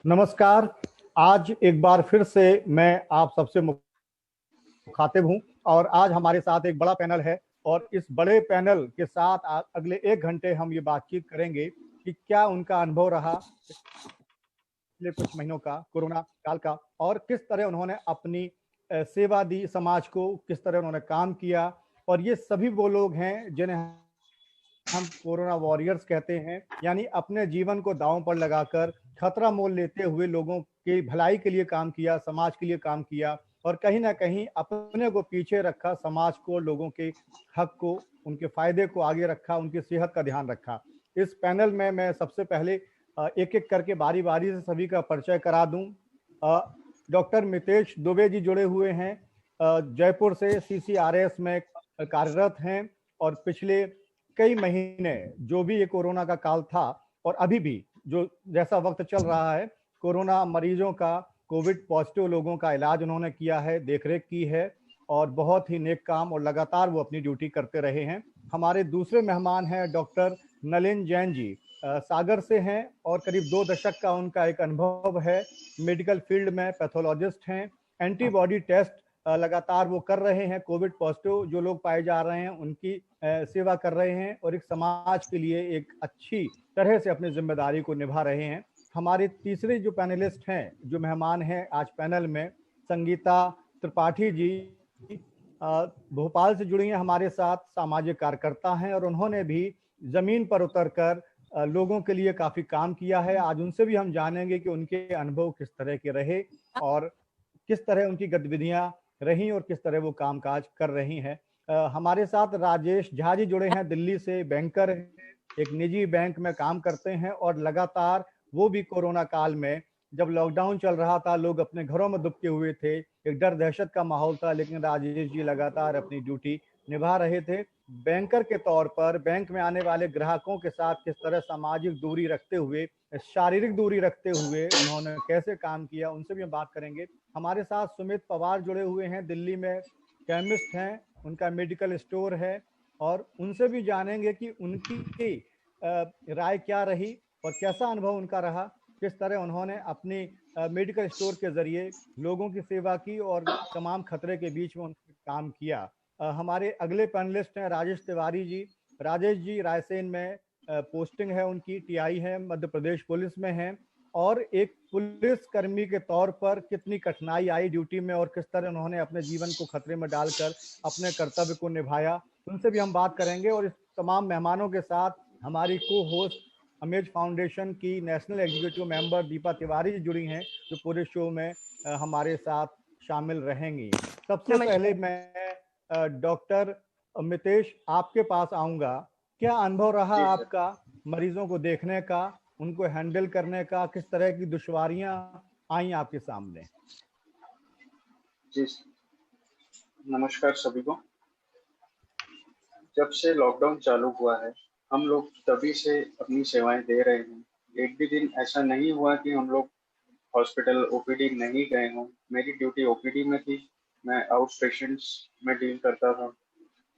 नमस्कार। आज एक बार फिर से मैं आप सबसे मुखातिब हूं और आज हमारे साथ एक बड़ा पैनल है और इस बड़े पैनल के साथ अगले 1 घंटे हम ये बातचीत करेंगे कि क्या उनका अनुभव रहा पिछले कुछ महीनों का कोरोना काल का और किस तरह उन्होंने अपनी सेवा दी समाज को, किस तरह उन्होंने काम किया। और ये सभी वो लोग हैं जिन्हें हम कोरोना वॉरियर्स कहते हैं, यानी अपने जीवन को दांव पर लगाकर खतरा मोल लेते हुए लोगों की भलाई के लिए काम किया, समाज के लिए काम किया और कहीं ना कहीं अपने को पीछे रखा, समाज को, लोगों के हक को, उनके फायदे को आगे रखा, उनकी सेहत का ध्यान रखा। इस पैनल में मैं सबसे पहले एक एक करके बारी बारी से सभी का परिचय करा दूं। डॉक्टर मितेश दुबे जी जुड़े हुए हैं, जयपुर से CCRS में कार्यरत हैं और पिछले कई महीने जो भी ये कोरोना का काल था और अभी भी जो जैसा वक्त चल रहा है, कोरोना मरीजों का, कोविड पॉजिटिव लोगों का इलाज उन्होंने किया है, देखरेख की है और बहुत ही नेक काम और लगातार वो अपनी ड्यूटी करते रहे हैं। हमारे दूसरे मेहमान हैं डॉक्टर नलिन जैन जी, सागर से हैं और करीब 2 दशक का उनका एक अनुभव है, मेडिकल फील्ड में पैथोलॉजिस्ट हैं। एंटीबॉडी टेस्ट लगातार वो कर रहे हैं, कोविड पॉजिटिव जो लोग पाए जा रहे हैं उनकी सेवा कर रहे हैं और एक समाज के लिए एक अच्छी तरह से अपनी जिम्मेदारी को निभा रहे हैं। हमारे तीसरे जो पैनलिस्ट हैं, जो मेहमान हैं आज पैनल में, संगीता त्रिपाठी जी भोपाल से जुड़ी हैं हमारे साथ, सामाजिक कार्यकर्ता हैं और उन्होंने भी जमीन पर उतरकर लोगों के लिए काफी काम किया है। आज उनसे भी हम जानेंगे कि उनके अनुभव किस तरह के रहे और किस तरह उनकी गतिविधियां रही और किस तरह वो कामकाज कर रही हैं। हमारे साथ राजेश झा जी जुड़े हैं, दिल्ली से बैंकर हैं, एक निजी बैंक में काम करते हैं और लगातार वो भी कोरोना काल में, जब लॉकडाउन चल रहा था, लोग अपने घरों में दुबके हुए थे, एक डर दहशत का माहौल था, लेकिन राजेश जी लगातार अपनी ड्यूटी निभा रहे थे। बैंकर के तौर पर बैंक में आने वाले ग्राहकों के साथ किस तरह सामाजिक दूरी रखते हुए, शारीरिक दूरी रखते हुए उन्होंने कैसे काम किया, उनसे भी हम बात करेंगे। हमारे साथ सुमित पवार जुड़े हुए हैं, दिल्ली में केमिस्ट हैं, उनका मेडिकल स्टोर है और उनसे भी जानेंगे कि उनकी राय क्या रही और कैसा अनुभव उनका रहा, किस तरह उन्होंने अपनी मेडिकल स्टोर के जरिए लोगों की सेवा की और तमाम खतरे के बीच में उन्होंने काम किया। हमारे अगले पैनलिस्ट हैं राजेश तिवारी जी। राजेश जी रायसेन में पोस्टिंग है उनकी, TI है, मध्य प्रदेश पुलिस में हैं और एक पुलिस कर्मी के तौर पर कितनी कठिनाई आई ड्यूटी में और किस तरह उन्होंने अपने जीवन को खतरे में डालकर अपने कर्तव्य को निभाया, उनसे भी हम बात करेंगे। और इस तमाम मेहमानों के साथ हमारी को होस्ट अमेज फाउंडेशन की national executive member Deepa Tiwari ji जुड़ी हैं, जो पूरे शो में हमारे साथ शामिल रहेंगी। सबसे पहले मैं डॉक्टर मितेश आपके पास आऊंगा। क्या अनुभव रहा जी सर। आपका मरीजों को देखने का, उनको हैंडल करने का, किस तरह की दुश्वारियां आई आपके सामने? जी सर। नमस्कार सभी को। जब से लॉकडाउन चालू हुआ है, हम लोग तभी से अपनी सेवाएं दे रहे हैं। एक भी दिन ऐसा नहीं हुआ कि हम लोग हॉस्पिटल ओपीडी नहीं गए हों। मेरी ड्यूटी ओपीडी में थी, मैं आउट पेशेंट्स में डील करता था।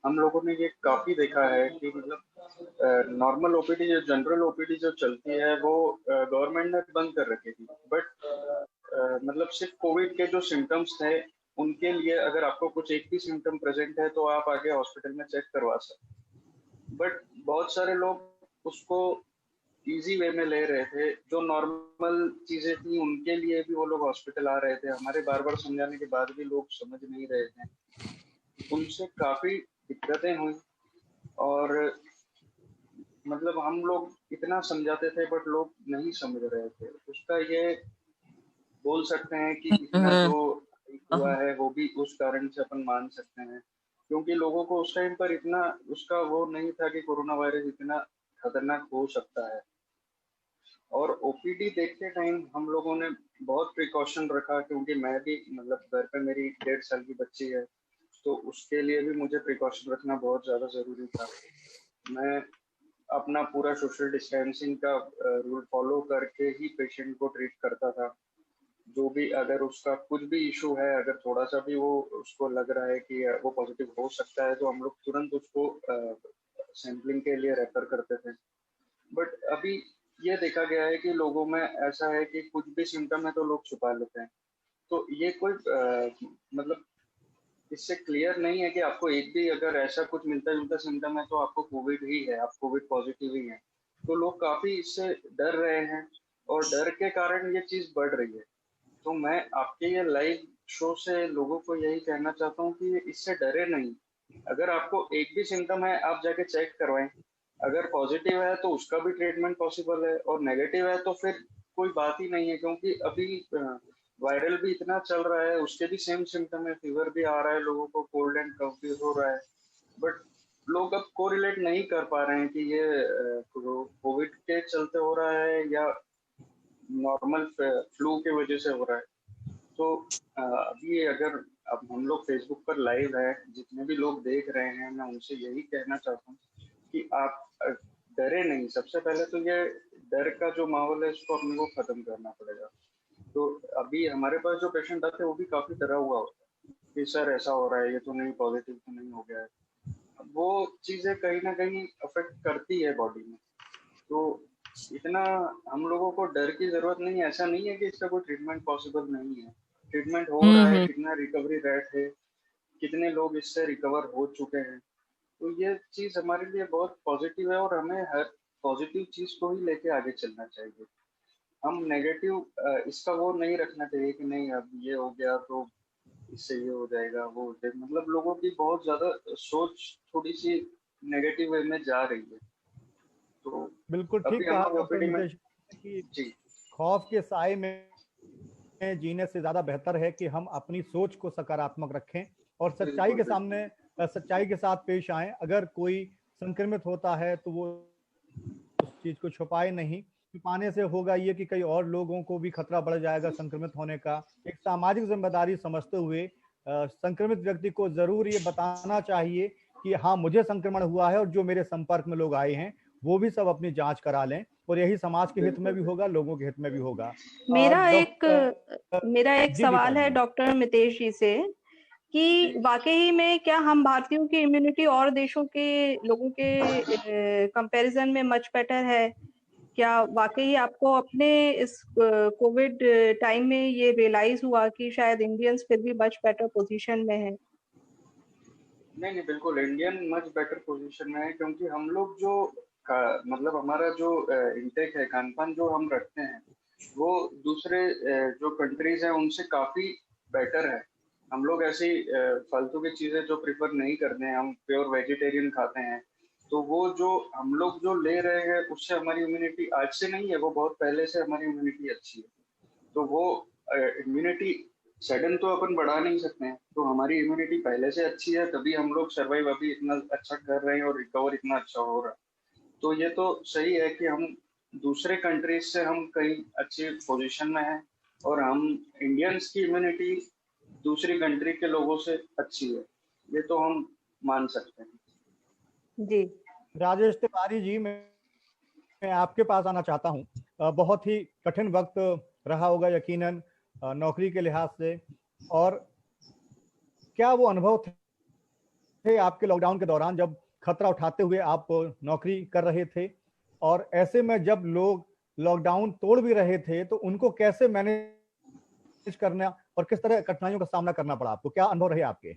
हम लोगों ने ये काफी देखा है कि मतलब नॉर्मल ओपीडी, जो जनरल ओपीडी जो चलती है, वो गवर्नमेंट ने बंद कर रखी थी। बट मतलब सिर्फ कोविड के जो सिम्टम्स थे, उनके लिए अगर आपको कुछ एक भी सिम्टम प्रेजेंट है तो आप आगे हॉस्पिटल में चेक करवा सकते। बट बहुत सारे लोग उसको इजी वे में ले रहे थे। जो नॉर्मल चीजें थी उनके लिए भी वो लोग हॉस्पिटल आ रहे थे। हमारे बार बार समझाने के बाद भी लोग समझ नहीं रहे थे। उनसे काफी दिक्कतें हुई और मतलब हम लोग इतना समझाते थे बट लोग नहीं समझ रहे थे। उसका ये बोल सकते हैं कि इतना जो हुआ है वो भी उस कारण से अपन मान सकते हैं, क्योंकि लोगों को उस टाइम पर इतना उसका वो नहीं था कि कोरोना वायरस इतना खतरनाक हो सकता है। और ओपीडी देखते टाइम हम लोगों ने बहुत प्रिकॉशन रखा, क्योंकि मैं भी मतलब घर पे मेरी 1.5 साल की बच्ची है, तो उसके लिए भी मुझे प्रिकॉशन रखना बहुत ज़्यादा ज़रूरी था। मैं अपना पूरा सोशल डिस्टेंसिंग का रूल फॉलो करके ही पेशेंट को ट्रीट करता था। जो भी अगर उसका कुछ भी इशू है, अगर थोड़ा सा भी वो उसको लग रहा है कि वो पॉजिटिव हो सकता है, तो हम लोग तुरंत उसको सैंपलिंग के लिए रेफर करते थे। बट अभी ये देखा गया है कि लोगों में ऐसा है कि कुछ भी सिम्टम है तो लोग छुपा लेते हैं। तो ये कोई मतलब इससे क्लियर नहीं है कि आपको एक भी अगर ऐसा कुछ मिलता जुलता सिम्टम है तो आपको कोविड ही है, आप कोविड पॉजिटिव ही हैं। तो लोग काफी इससे डर रहे हैं और डर के कारण ये चीज बढ़ रही है। तो मैं आपके ये लाइव शो से लोगों को यही कहना चाहता हूँ कि इससे डरे नहीं। अगर आपको एक भी सिम्टम है आप जाके चेक करवाएं। अगर पॉजिटिव है तो उसका भी ट्रीटमेंट पॉसिबल है और नेगेटिव है तो फिर कोई बात ही नहीं है, क्योंकि अभी वायरल भी इतना चल रहा है, उसके भी सेम सिम्टम है, फीवर भी आ रहा है, लोगों को कोल्ड एंड कफ भी हो रहा है। बट लोग अब कोरिलेट नहीं कर पा रहे हैं कि ये कोविड के चलते हो रहा है या नॉर्मल फ्लू की वजह से हो रहा है। तो अभी अगर अब हम लोग फेसबुक पर लाइव है, जितने भी लोग देख रहे हैं मैं उनसे यही कहना चाहता हूँ कि आप डरे नहीं। सबसे पहले तो ये डर का जो माहौल है इसको अपने को खत्म करना पड़ेगा। तो अभी हमारे पास जो पेशेंट आते हैं वो भी काफी डरा हुआ होता है कि सर ऐसा हो रहा है, ये तो नहीं, पॉजिटिव तो नहीं हो गया है। अब वो चीजें कहीं ना कहीं अफेक्ट करती है बॉडी में। तो इतना हम लोगों को डर की जरूरत नहीं है। ऐसा नहीं है कि इसका कोई ट्रीटमेंट पॉसिबल नहीं है, ट्रीटमेंट हो रहा है, हम्म। कितना रिकवरी रेट है, कितने लोग इससे रिकवर हो चुके हैं। तो ये चीज हमारे लिए बहुत पॉजिटिव है और हमें हर पॉजिटिव चीज को ही लेके आगे चलना चाहिए। हम नेगेटिव इसका वो नहीं रखना चाहिए कि नहीं अब ये हो गया तो इससे ये हो जाएगा वो हो जाएगा। मतलब लोगों की बहुत ज्यादा सोच थोड़ी सी नेगेटिव वे में जा रही है। तो बिल्कुल अभी ठीक हम कहा लोग डॉक्टर ओपीडी में। मितेश कि जी। खौफ के साए में जीने से ज्यादा बेहतर है कि हम अपनी सोच को सकारात्मक रखें और सच्चाई बिल्कुल के बिल्कुल। सामने सच्चाई के साथ पेश आए। अगर कोई संक्रमित होता है तो वो उस चीज को छुपाए नहीं। छुपाने से होगा ये कि कई और लोगों को भी खतरा बढ़ जाएगा संक्रमित होने का। एक सामाजिक जिम्मेदारी समझते हुए संक्रमित व्यक्ति को जरूर ये बताना चाहिए कि हाँ मुझे संक्रमण हुआ है और जो मेरे संपर्क में लोग आए हैं वो भी सब अपनी जांच करा लें और यही समाज के हित में बिल्कुल भी बिल्कुल। होगा, लोगों के हित में भी होगा। मेरा एक डॉक्टर मेरा एक जी गीता सवाल है जी। डॉक्टर मितेश जी से कि वाकई में क्या हम भारतीयों की इम्यूनिटी और देशों के लोगों के कंपैरिजन में मच बेटर है? क्या वाकई आपको अपने इस कोविड टाइम में ये रियलाइज हुआ कि शायद इंडियंस फिर भी मच बेटर पोजीशन में है? नहीं नहीं, बिल्कुल इंडियन मच बेटर पोजीशन में है, क्योंकि हम लोग जो मतलब हमारा जो इंटेक है, खान पान जो हम रखते हैं वो दूसरे जो कंट्रीज हैं उनसे काफी बेटर है। हम लोग ऐसी फालतू की चीजें जो प्रिफर नहीं करते हैं, हम प्योर वेजिटेरियन खाते हैं। तो वो जो हम लोग जो ले रहे हैं उससे हमारी इम्यूनिटी आज से नहीं है, वो बहुत पहले से हमारी इम्यूनिटी अच्छी है। तो वो इम्यूनिटी सडन तो अपन बढ़ा नहीं सकते हैं, तो हमारी इम्यूनिटी पहले से अच्छी है तभी हम लोग सर्वाइव अभी इतना अच्छा कर रहे हैं और रिकवर इतना अच्छा हो रहा है। तो ये तो सही है कि हम दूसरे कंट्रीज से हम कहीं अच्छी पोजीशन में हैं और हम इंडियंस की इम्यूनिटी दूसरी कंट्री के लोगों से अच्छी है, ये तो हम मान सकते हैं। जी। राजेश तिवारी जी, मैं आपके पास आना चाहता हूं। बहुत ही कठिन वक्त रहा होगा यकीनन नौकरी के लिहाज से। और क्या वो अनुभव थे आपके लॉकडाउन के दौरान जब खतरा उठाते हुए आप नौकरी कर रहे थे और ऐसे में जब लोग लॉकडाउन तोड़ भी रहे थे तो उनको कैसे मैनेज करना और किस तरह कठिनाइयों का सामना करना पड़ा आपको? क्या अनुभव रहे आपके?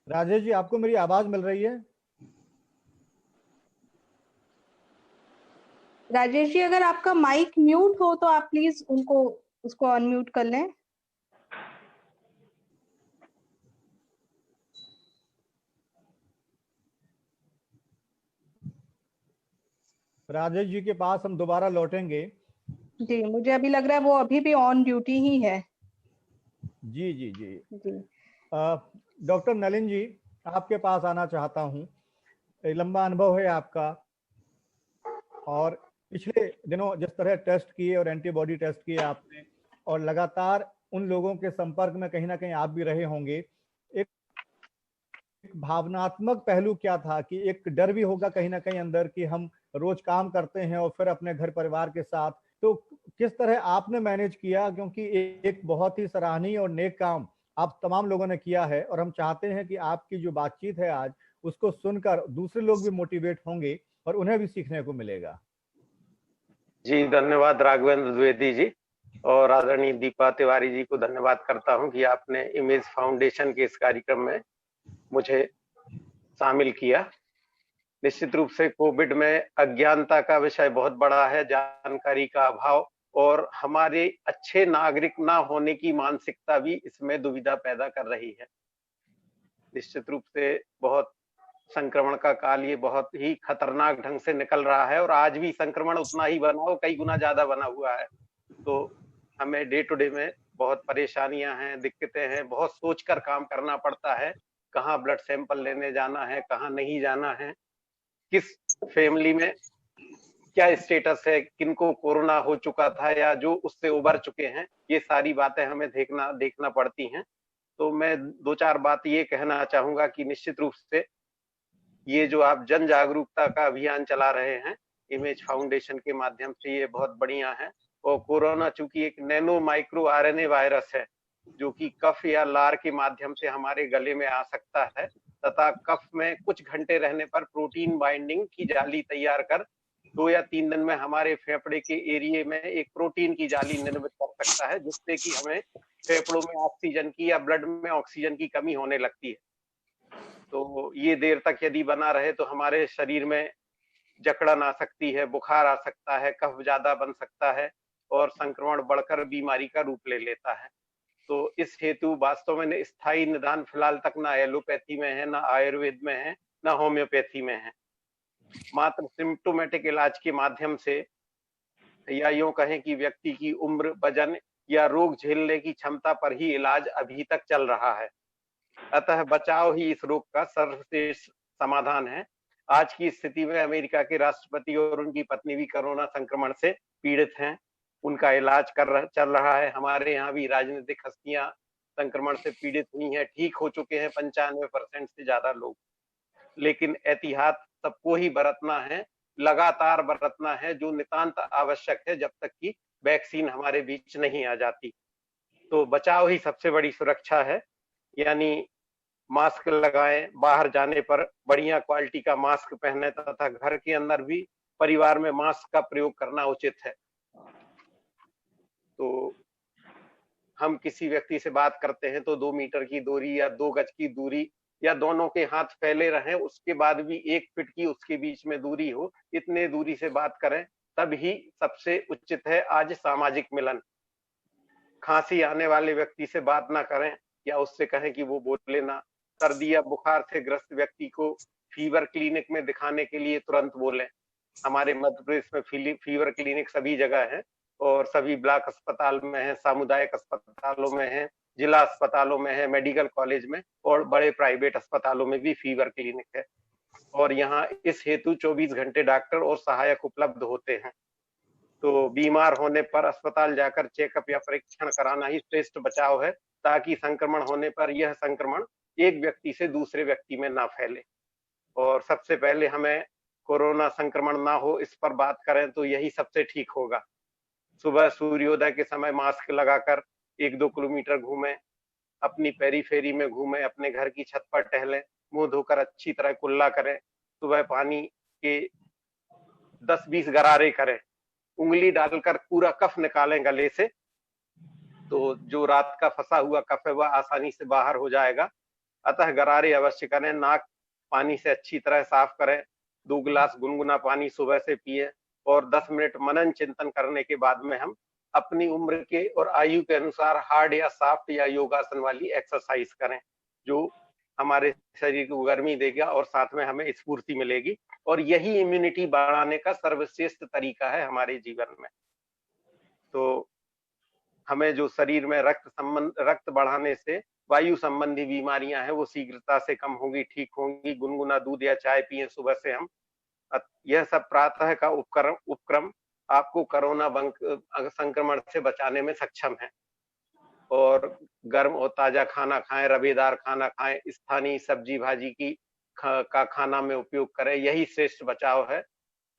राजेश जी, आपको मेरी आवाज मिल रही है? राजेश जी, अगर आपका माइक म्यूट हो तो आप प्लीज उसको अनम्यूट कर लें। राजेश जी के पास हम दोबारा लौटेंगे। जी, मुझे अभी लग रहा है वो अभी भी ऑन ड्यूटी ही है। जी जी जी। जी। डॉक्टर नलिन जी, आपके पास आना चाहता हूँ। लंबा अनुभव है आपका और पिछले दिनों जिस तरह टेस्ट किए और एंटीबॉडी टेस्ट किए आपने और लगातार उन लोगों के संपर्क में कहीं ना कहीं आप भी रहे होंगे। एक भावनात्मक पहलू क्या था कि एक डर भी होगा कहीं ना कहीं अंदर कि हम रोज काम करते हैं और फिर अपने घर परिवार के साथ, तो किस तरह आपने मैनेज किया, क्योंकि एक बहुत ही सराहनीय और नेक काम आप तमाम लोगों ने किया है, और हम चाहते हैं कि आपकी जो बातचीत है आज उसको सुनकर दूसरे लोग भी मोटिवेट होंगे और उन्हें भी सीखने को मिलेगा। जी, धन्यवाद राघवेंद्र द्विवेदी जी, और आदरणीय दीपा तिवारी जी को धन्यवाद करता हूं कि आपने इमेज फाउंडेशन के इस कार्यक्रम में मुझे शामिल किया। निश्चित रूप से कोविड में अज्ञानता का विषय बहुत बड़ा है, जानकारी का अभाव और हमारे अच्छे नागरिक ना होने की मानसिकता भी इसमें दुविधा पैदा कर रही है। निश्चित रूप से बहुत संक्रमण का काल ये बहुत ही खतरनाक ढंग से निकल रहा है, और आज भी संक्रमण उतना ही बना हो, कई गुना ज्यादा बना हुआ है। तो हमें डे टू डे में बहुत परेशानियां हैं, दिक्कतें हैं, बहुत सोचकर काम करना पड़ता है। कहाँ ब्लड सैंपल लेने जाना है, कहाँ नहीं जाना है, किस फैमिली में क्या स्टेटस है, किनको कोरोना हो चुका था या जो उससे उबर चुके हैं, ये सारी बातें हमें देखना पड़ती हैं। तो मैं दो चार बात ये कहना चाहूंगा कि निश्चित रूप से ये जो आप जन जागरूकता का अभियान चला रहे हैं इमेज फाउंडेशन के माध्यम से, ये बहुत बढ़िया है। और कोरोना चूंकि एक नैनो माइक्रो आरएनए वायरस है जो कि कफ या लार के माध्यम से हमारे गले में आ सकता है, तथा कफ में कुछ घंटे रहने पर प्रोटीन बाइंडिंग की जाली तैयार कर 2 या 3 दिन में हमारे फेफड़े के एरिए में एक प्रोटीन की जाली निर्मित कर सकता है, जिससे कि हमें फेफड़ों में ऑक्सीजन की या ब्लड में ऑक्सीजन की कमी होने लगती है। तो ये देर तक यदि बना रहे तो हमारे शरीर में जकड़न आ सकती है, बुखार आ सकता है, कफ ज्यादा बन सकता है और संक्रमण बढ़कर बीमारी का रूप ले लेता है। तो इस हेतु वास्तव में स्थायी निदान फिलहाल तक ना एलोपैथी में है, ना आयुर्वेद में है, ना होम्योपैथी में है। मात्र सिम्टोमेटिक इलाज के माध्यम से, या यूं कहें कि व्यक्ति की उम्र, वजन या रोग झेलने की क्षमता पर ही इलाज अभी तक चल रहा है। अतः बचाव ही इस रोग का सर्वश्रेष्ठ समाधान है। आज की स्थिति में अमेरिका के राष्ट्रपति और उनकी पत्नी भी कोरोना संक्रमण से पीड़ित हैं, उनका इलाज चल रहा है। हमारे यहाँ भी राजनीतिक हस्तियां संक्रमण से पीड़ित हुई हैं, ठीक हो चुके हैं 95% से ज्यादा लोग। लेकिन एहतियात सबको ही बरतना है, लगातार बरतना है, जो नितांत आवश्यक है जब तक कि वैक्सीन हमारे बीच नहीं आ जाती। तो बचाव ही सबसे बड़ी सुरक्षा है, यानी मास्क लगाएं, बाहर जाने पर बढ़िया क्वालिटी का मास्क पहने, तथा घर के अंदर भी परिवार में मास्क का प्रयोग करना उचित है। तो हम किसी व्यक्ति से बात करते हैं तो 2 मीटर की दूरी या 2 गज की दूरी या दोनों के हाथ फैले रहें, उसके बाद भी 1 फीट की उसके बीच में दूरी हो, इतने दूरी से बात करें, तब ही सबसे उचित है आज सामाजिक मिलन। खांसी आने वाले व्यक्ति से बात ना करें या उससे कहें कि वो बोले ना। सर्दी या बुखार से ग्रस्त व्यक्ति को फीवर क्लिनिक में दिखाने के लिए तुरंत बोलें। हमारे मध्य प्रदेश में फीवर क्लिनिक सभी जगह है, और सभी ब्लॉक अस्पताल में है, सामुदायिक अस्पतालों में है, जिला अस्पतालों में है, मेडिकल कॉलेज में और बड़े प्राइवेट अस्पतालों में भी फीवर क्लिनिक है। और यहाँ इस हेतु 24 घंटे डॉक्टर और सहायक उपलब्ध होते हैं। तो बीमार होने पर अस्पताल जाकर चेकअप या परीक्षण कराना ही श्रेष्ठ बचाव है, ताकि संक्रमण होने पर यह संक्रमण एक व्यक्ति से दूसरे व्यक्ति में ना फैले। और सबसे पहले हमें कोरोना संक्रमण ना हो इस पर बात करें तो यही सबसे ठीक होगा। सुबह सूर्योदय के समय मास्क लगाकर 1-2 किलोमीटर घूमें, अपनी पेरीफेरी में घूमें, अपने घर की छत पर टहलें, मुंह धोकर अच्छी तरह कुल्ला करें, सुबह पानी के 10-20 गरारे करें, उंगली डालकर पूरा कफ निकालें गले से, तो जो रात का फंसा हुआ कफ है वह आसानी से बाहर हो जाएगा। अतः गरारे अवश्य करें, नाक पानी से अच्छी तरह साफ करें, 2 गिलास गुनगुना पानी सुबह से पिए, और 10 मिनट मनन चिंतन करने के बाद में हम अपनी उम्र के और आयु के अनुसार हार्ड या सॉफ्ट या योगासन वाली एक्सरसाइज करें, जो हमारे शरीर को गर्मी देगा और साथ में हमें स्फूर्ति मिलेगी। और यही इम्यूनिटी बढ़ाने का सर्वश्रेष्ठ तरीका है हमारे जीवन में। तो हमें जो शरीर में रक्त बढ़ाने से वायु संबंधी बीमारियां हैं वो शीघ्रता से कम होंगी, ठीक होंगी। गुनगुना दूध या चाय पिए सुबह से हम। यह सब प्रातः का उपक्रम आपको कोरोना संक्रमण से बचाने में सक्षम है। और गर्म और ताजा खाना खाएं, रबेदार खाना खाएं, स्थानीय सब्जी भाजी की का खाना में उपयोग करें, यही श्रेष्ठ बचाव है।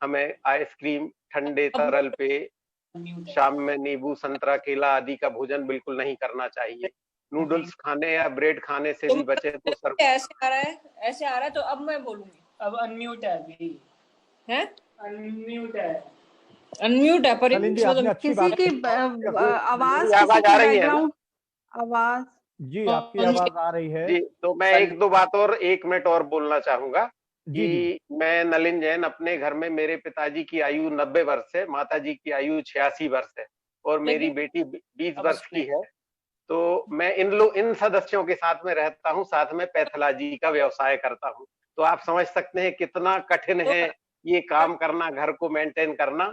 हमें आइसक्रीम, ठंडे तरल पेय शाम में नींबू संतरा केला आदि का भोजन बिल्कुल नहीं करना चाहिए। नूडल्स खाने या ब्रेड खाने से भी बचे तो सर ऐसे आ रहा है, ऐसे आ रहा है, तो अब मैं बोलूंगी। अब अनम्यूट है अभी, है अनम्यूट है पर नलिन जी, आपने अच्छी किसी बात की आवाज, किसी की आ रही है ना? बैकग्राउंड आवाज। जी, आपकी आवाज आ रही है जी। तो मैं एक दो बात और 1 मिनट और बोलना चाहूंगा जी। कि मैं नलिन जैन, अपने घर में मेरे पिताजी की आयु 90 वर्ष है, माताजी की आयु 86 वर्ष है और मेरी बेटी 20 वर्ष की है। तो मैं इन सदस्यों के साथ में रहता हूँ, साथ में पैथोलॉजी का व्यवसाय करता हूँ। तो आप समझ सकते हैं कितना कठिन है ये काम करना, घर को मेंटेन करना,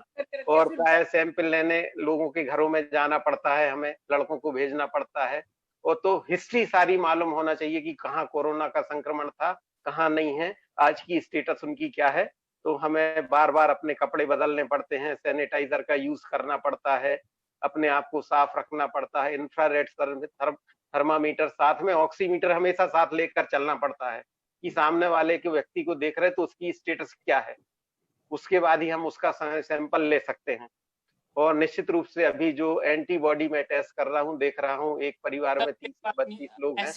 और प्राय सैंपल लेने लोगों के घरों में जाना पड़ता है, हमें लड़कों को भेजना पड़ता है। और तो हिस्ट्री सारी मालूम होना चाहिए कि कहाँ कोरोना का संक्रमण था, कहाँ नहीं है, आज की स्टेटस उनकी क्या है। तो हमें बार बार अपने कपड़े बदलने पड़ते हैं, सैनिटाइजर का यूज करना पड़ता है, अपने आप को साफ रखना पड़ता है, इंफ्रारेड थर्मामीटर साथ में, ऑक्सीमीटर हमेशा साथ लेकर चलना पड़ता है कि सामने वाले के व्यक्ति को देख रहे तो उसकी स्टेटस क्या है, उसके बाद ही हम उसका सैंपल ले सकते हैं। और निश्चित रूप से अभी जो एंटीबॉडी में टेस्ट कर रहा हूँ, देख रहा हूँ एक परिवार में 30-32 लोग हैं,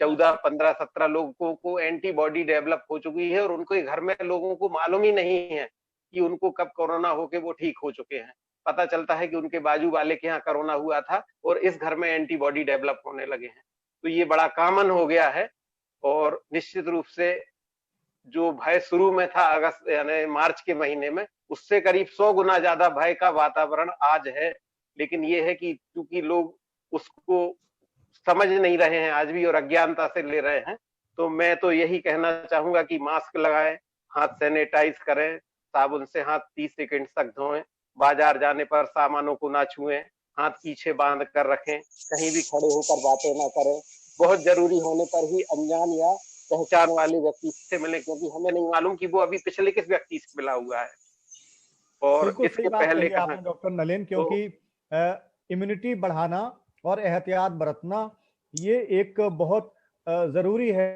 14, 15, 17 लोगों को एंटीबॉडी डेवलप हो चुकी है और उनके घर में लोगों को मालूम ही नहीं है कि उनको कब कोरोना होके वो ठीक हो चुके हैं। पता चलता है कि उनके बाजू वाले के यहाँ कोरोना हुआ था और इस घर में एंटीबॉडी डेवलप होने लगे हैं। तो ये बड़ा कॉमन हो गया है। और निश्चित रूप से जो भय शुरू में था अगस्त यानी मार्च के महीने में, उससे करीब 100 गुना ज्यादा भय का वातावरण आज है। लेकिन ये है कि क्योंकि लोग उसको समझ नहीं रहे हैं आज भी और अज्ञानता से ले रहे हैं। तो मैं तो यही कहना चाहूंगा कि मास्क लगाएं, हाथ सैनिटाइज करें, साबुन से हाथ 30 सेकंड तक धोएं, बाजार जाने पर सामानों को ना छुएं, हाथ पीछे बांध कर रखें, कहीं भी खड़े होकर बातें ना करें, बहुत जरूरी होने पर ही अनजान या पहचान वाले व्यक्ति से मिले, क्योंकि हमें नहीं मालूम कि वो अभी पिछले किस व्यक्ति से मिला हुआ है। और इसके पहले आपने डॉक्टर नलिन, क्योंकि इम्यूनिटी बढ़ाना और एहतियात बरतना ये एक बहुत जरूरी है।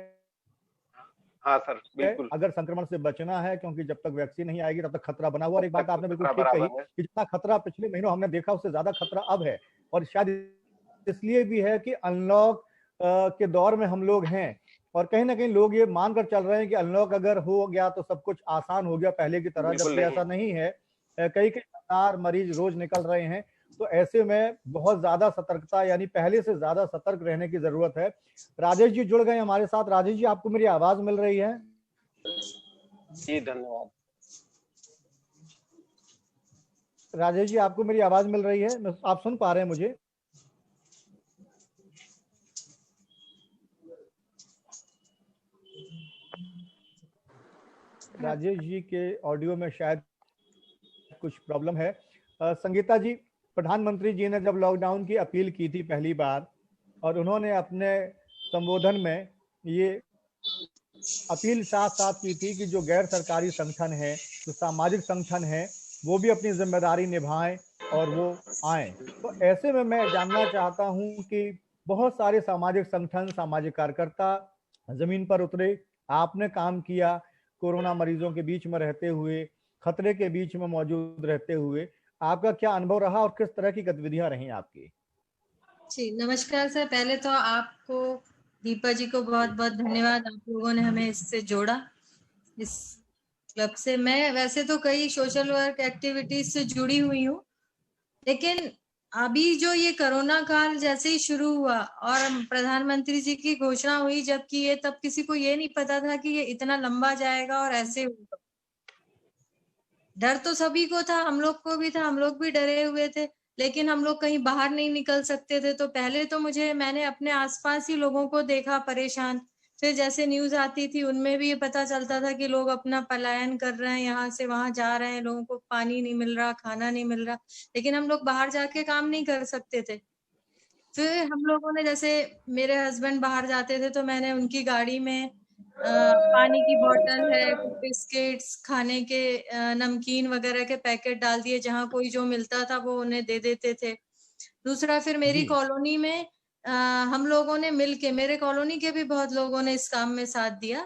हाँ सर, बिल्कुल। अगर संक्रमण से बचना है, क्योंकि जब तक वैक्सीन नहीं आएगी तब तक खतरा बना हुआ। और एक बात आपने बिल्कुल ठीक कही कि जितना खतरा पिछले महीनों हमने देखा उससे ज्यादा खतरा अब है। और शायद इसलिए भी है कि अनलॉक के दौर में हम लोग हैं और कहीं ना कहीं लोग ये मानकर चल रहे हैं कि अनलॉक अगर हो गया तो सब कुछ आसान हो गया पहले की तरह, जबकि ऐसा नहीं है। कई हजार मरीज रोज निकल रहे हैं। तो ऐसे में बहुत ज्यादा सतर्कता यानी पहले से ज्यादा सतर्क रहने की जरूरत है। राजेश जी जुड़ गए हमारे साथ। राजेश जी, आपको मेरी आवाज मिल रही है? जी धन्यवाद। राजेश जी, आपको मेरी आवाज मिल रही है? आप सुन पा रहे हैं मुझे? राजेश जी के ऑडियो में शायद कुछ प्रॉब्लम है। संगीता जी, प्रधानमंत्री जी ने जब लॉकडाउन की अपील की थी पहली बार, और उन्होंने अपने संबोधन में ये अपील साथ साथ की थी कि जो गैर सरकारी संगठन है, जो सामाजिक संगठन है, वो भी अपनी जिम्मेदारी निभाएं और वो आए। तो ऐसे में मैं जानना चाहता हूं कि बहुत सारे सामाजिक संगठन, सामाजिक कार्यकर्ता जमीन पर उतरे, आपने काम किया कोरोना मरीजों के बीच में रहते हुए, खतरे के बीच में मौजूद रहते हुए। आपका क्या अनुभव रहा और किस तरह की गतिविधियां रही आपकी? जी नमस्कार सर। पहले तो आपको, दीपा जी को बहुत बहुत धन्यवाद, आप लोगों ने हमें इससे जोड़ा, इस क्लब से। मैं वैसे तो कई सोशल वर्क एक्टिविटीज से जुड़ी हुई हूँ, लेकिन अभी जो ये कोरोना काल जैसे ही शुरू हुआ और प्रधानमंत्री जी की घोषणा हुई जबकि ये, तब किसी को ये नहीं पता था कि ये इतना लंबा जाएगा और ऐसे होगा। डर तो सभी को था, हम लोग को भी था, हम लोग भी डरे हुए थे, लेकिन हम लोग कहीं बाहर नहीं निकल सकते थे। तो पहले तो मैंने अपने आसपास ही लोगों को देखा परेशान। फिर जैसे न्यूज आती थी उनमें भी ये पता चलता था कि लोग अपना पलायन कर रहे हैं, यहाँ से वहां जा रहे हैं, लोगों को पानी नहीं मिल रहा, खाना नहीं मिल रहा, लेकिन हम लोग बाहर जाके काम नहीं कर सकते थे। फिर हम लोगों ने, जैसे मेरे हस्बैंड बाहर जाते थे तो मैंने उनकी गाड़ी में पानी की बोतल है, कुछ बिस्किट्स, खाने के नमकीन वगैरह के पैकेट डाल दिए, जहाँ कोई जो मिलता था वो उन्हें दे देते थे। दूसरा, फिर मेरी कॉलोनी में हम लोगों ने मिलके, मेरे कॉलोनी के भी बहुत लोगों ने इस काम में साथ दिया।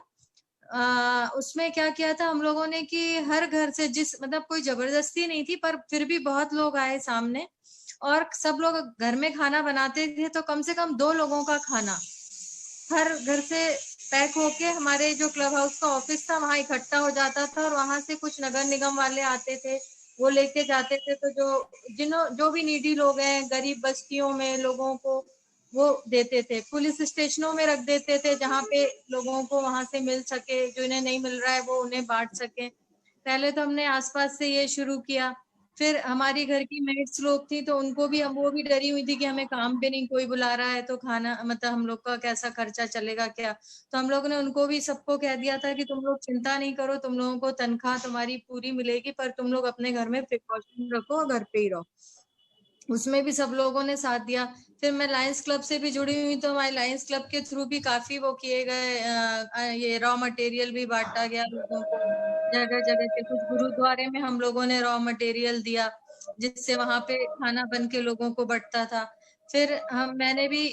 उसमें क्या किया था हम लोगों ने कि हर घर से मतलब कोई जबरदस्ती नहीं थी, पर फिर भी बहुत लोग आए सामने और सब लोग घर में खाना बनाते थे, तो कम से कम 2 लोगों का खाना हर घर से पैक होके हमारे जो क्लब हाउस का ऑफिस था वहां इकट्ठा हो जाता था, और वहां से कुछ नगर निगम वाले आते थे, वो लेके जाते थे। तो जो भी नीडी लोग हैं, गरीब बस्तियों में लोगों को वो देते थे, पुलिस स्टेशनों में रख देते थे जहाँ पे लोगों को वहां से मिल सके, जो इन्हें नहीं मिल रहा है वो उन्हें बांट सके। पहले तो हमने आसपास से ये शुरू किया। फिर हमारी घर की मेड्स लोग थी, तो उनको भी वो भी डरी हुई थी कि हमें काम पे नहीं कोई बुला रहा है, तो खाना मतलब हम लोग का कैसा खर्चा चलेगा क्या। तो हम लोग ने उनको भी सबको कह दिया था कि तुम लोग चिंता नहीं करो, तुम लोगों को तनख्वाह तुम्हारी पूरी मिलेगी, पर तुम लोग अपने घर में प्रिकॉशन रखो और घर पे ही रहो। उसमें भी सब लोगों ने साथ दिया। फिर मैं लायंस क्लब से भी जुड़ी हुई, तो हमारे लायंस क्लब के थ्रू भी काफी वो किए गए, ये रॉ मटेरियल भी बांटा गया लोगों को। जगह जगह के कुछ गुरुद्वारे में हम लोगों ने रॉ मटेरियल दिया, जिससे वहां पे खाना बन के लोगों को बंटता था। फिर मैंने भी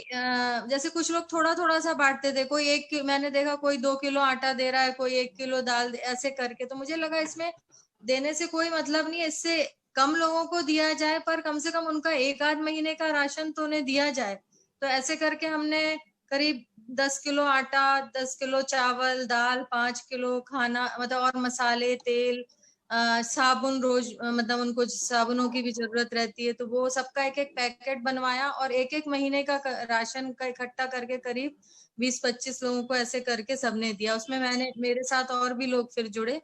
जैसे कुछ लोग थोड़ा थोड़ा सा बांटते थे, कोई मैंने देखा कोई 2 किलो आटा दे रहा है, कोई 1 किलो दाल, ऐसे करके। तो मुझे लगा इसमें देने से कोई मतलब नहीं है, इससे कम लोगों को दिया जाए पर कम से कम उनका 1 आध महीने का राशन तो उन्हें दिया जाए। तो ऐसे करके हमने करीब 10 किलो आटा, 10 किलो चावल, दाल, 5 किलो खाना मतलब और मसाले, तेल, साबुन रोज मतलब उनको साबुनों की भी जरूरत रहती है, तो वो सबका एक एक पैकेट बनवाया और एक एक महीने का राशन का इकट्ठा करके करीब 20-25 लोगों को ऐसे करके सबने दिया। उसमें मेरे साथ और भी लोग फिर जुड़े,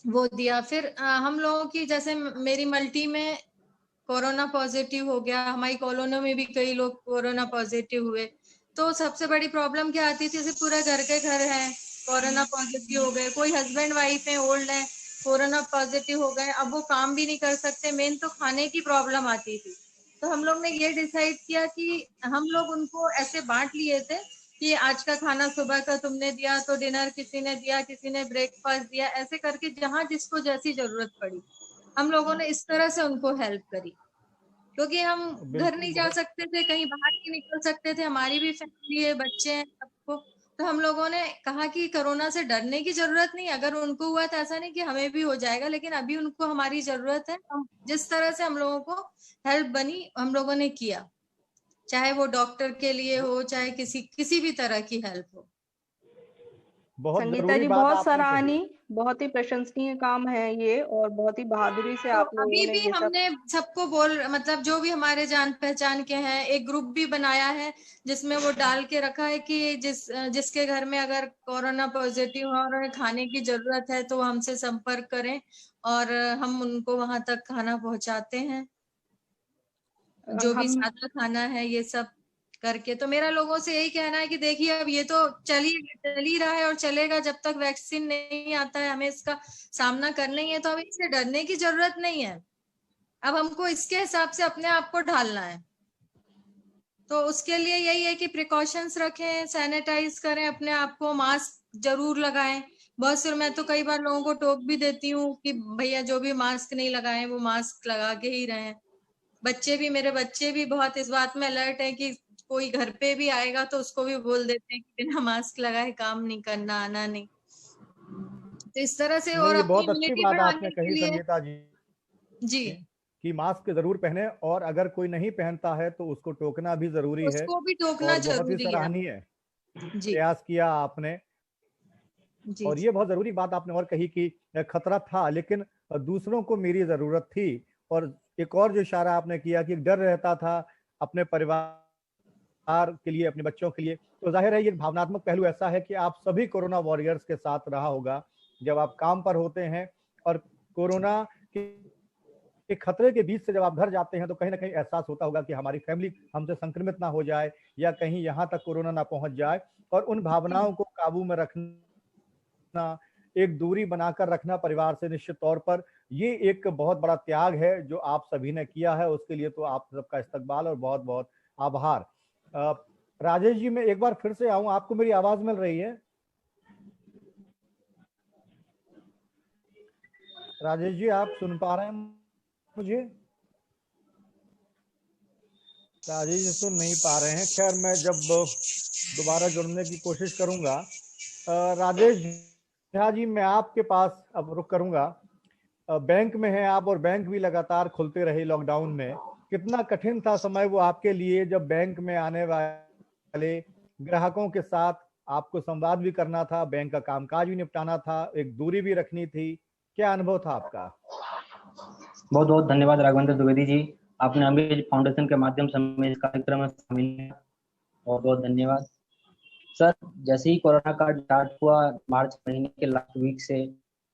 वो दिया। फिर हम लोगों की जैसे मेरी मल्टी में कोरोना पॉजिटिव हो गया, हमारी कॉलोनी में भी कई लोग कोरोना पॉजिटिव हुए। तो सबसे बड़ी प्रॉब्लम क्या आती थी, जैसे पूरे घर के घर हैं, कोरोना पॉजिटिव हो गए, कोई हस्बैंड वाइफ है, ओल्ड है, कोरोना पॉजिटिव हो गए, अब वो काम भी नहीं कर सकते, मेन तो खाने की प्रॉब्लम आती थी। तो हम लोग ने ये डिसाइड किया कि हम लोग उनको ऐसे बांट लिए थे कि आज का खाना सुबह का तुमने दिया, तो डिनर किसी ने दिया, किसी ने ब्रेकफास्ट दिया, ऐसे करके जहां जिसको जैसी जरूरत पड़ी हम लोगों ने इस तरह से उनको हेल्प करी। क्योंकि हम घर बिल्कुल नहीं जा बहुत सकते थे, कहीं बाहर नहीं निकल सकते थे, हमारी भी फैमिली है, बच्चे हैं सबको। तो हम लोगों ने कहा कि कोरोना से डरने की जरूरत नहीं, अगर उनको हुआ तो ऐसा नहीं कि हमें भी हो जाएगा, लेकिन अभी उनको हमारी जरूरत है। हम जिस तरह से हम लोगों को हेल्प बनी हम लोगों ने किया, चाहे वो डॉक्टर के लिए हो, चाहे किसी भी तरह की हेल्प हो। बहुत संगीता जरूरी जी बात बहुत आपने कही। सराहनीय, बहुत ही प्रशंसनीय काम है ये, और बहुत ही बहादुरी से तो आप लोगों अभी ने भी ये सब। हमने सबको मतलब जो भी हमारे जान पहचान के हैं, एक ग्रुप भी बनाया है जिसमें वो डाल के रखा है कि जिसके घर में अगर कोरोना पॉजिटिव है और उन्हें खाने की जरूरत है तो हमसे संपर्क करें और हम उनको वहां तक खाना पहुंचाते हैं, जो भी हम सादा खाना है ये सब करके। तो मेरा लोगों से यही कहना है कि देखिए अब ये तो चल ही रहा है और चलेगा जब तक वैक्सीन नहीं आता है, हमें इसका सामना करना ही है। तो हमें इससे डरने की जरूरत नहीं है, अब हमको इसके हिसाब से अपने आप को ढालना है। तो उसके लिए यही है कि प्रिकॉशंस रखें, सैनिटाइज करें अपने आप को, मास्क जरूर लगाएं। बहुत से मैं तो कई बार लोगों को टोक भी देती हूँ कि भैया जो भी मास्क नहीं लगाए वो मास्क लगा के ही रहें। मेरे बच्चे भी बहुत इस बात में अलर्ट है कि कोई घर पे भी आएगा तो उसको भी बोल देते हैं कि बिना मास्क लगाए काम नहीं करना, आना नहीं। तो इस तरह से, और नहीं, ये अपनी बहुत अच्छी इम्यूनिटी बात आपने बढ़ाने के कही लिए। संगीता जी जी, कि मास्क जरूर पहने, और अगर कोई नहीं पहनता है तो उसको टोकना भी जरूरी है। उसको भी टोकना और बहुत ही जरूरी है। सराहनीय जी प्रयास किया आपने। जी और ये बहुत जरूरी बात आपने और कही कि खतरा था लेकिन दूसरों को मेरी जरूरत थी। और एक और जो इशारा आपने किया कि डर रहता था अपने परिवार के लिए, अपने बच्चों के लिए, तो जाहिर है ये भावनात्मक पहलू ऐसा है कि आप सभी कोरोना वॉरियर्स के साथ रहा होगा जब आप काम पर होते हैं, और कोरोना के खतरे के बीच से जब आप घर जाते हैं तो कहीं ना कहीं एहसास होता होगा कि हमारी फैमिली हमसे संक्रमित ना हो जाए या कहीं यहाँ तक कोरोना ना पहुंच जाए। और उन भावनाओं को काबू में रखना, एक दूरी बनाकर रखना परिवार से, निश्चित तौर पर ये एक बहुत बड़ा त्याग है जो आप सभी ने किया है। उसके लिए तो आप सबका इस्तकबाल और बहुत बहुत आभार। राजेश जी, मैं एक बार फिर से आऊं, आपको मेरी आवाज मिल रही है? राजेश जी, आप सुन पा रहे हैं मुझे? राजेश जी सुन नहीं पा रहे हैं। खैर, मैं जब दोबारा जुड़ने की कोशिश करूंगा राजेश झा जी, मैं आपके पास अब रुक करूंगा। बैंक में हैं आप और बैंक भी लगातार खुलते रहे लॉकडाउन में। कितना कठिन था समय वो आपके लिए, जब बैंक में आने वाले ग्राहकों के साथ आपको संवाद भी करना था, बैंक का कामकाज भी निपटाना था, एक दूरी भी रखनी थी। क्या अनुभव था आपका? बहुत बहुत धन्यवाद राघवेंद्र द्विवेदी जी, आपने अमीज फाउंडेशन के माध्यम से हमें इस कार्यक्रम में शामिल किया। बहुत बहुत धन्यवाद सर। जैसे ही कोरोना कार्ड स्टार्ट हुआ मार्च महीने के लास्ट वीक से,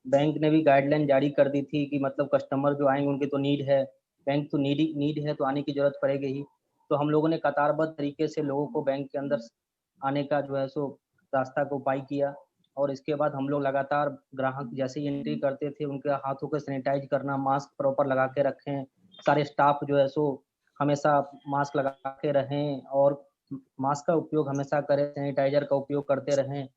बैंक ने भी गाइडलाइन जारी कर दी थी कि मतलब कस्टमर जो आएंगे उनकी तो नीड है, बैंक तो नीड है तो आने की जरूरत पड़ेगी ही। तो हम लोगों ने कतारबद्ध तरीके से लोगों को बैंक के अंदर आने का जो है सो रास्ता को उपाय किया। और इसके बाद हम लोग लगातार ग्राहक जैसे ही एंट्री करते थे उनके हाथों को सैनिटाइज करना, मास्क प्रॉपर लगा के रखें, सारे स्टाफ जो है सो हमेशा मास्क लगा के रहें और मास्क का उपयोग हमेशा करें, सैनिटाइजर का उपयोग करते रहें।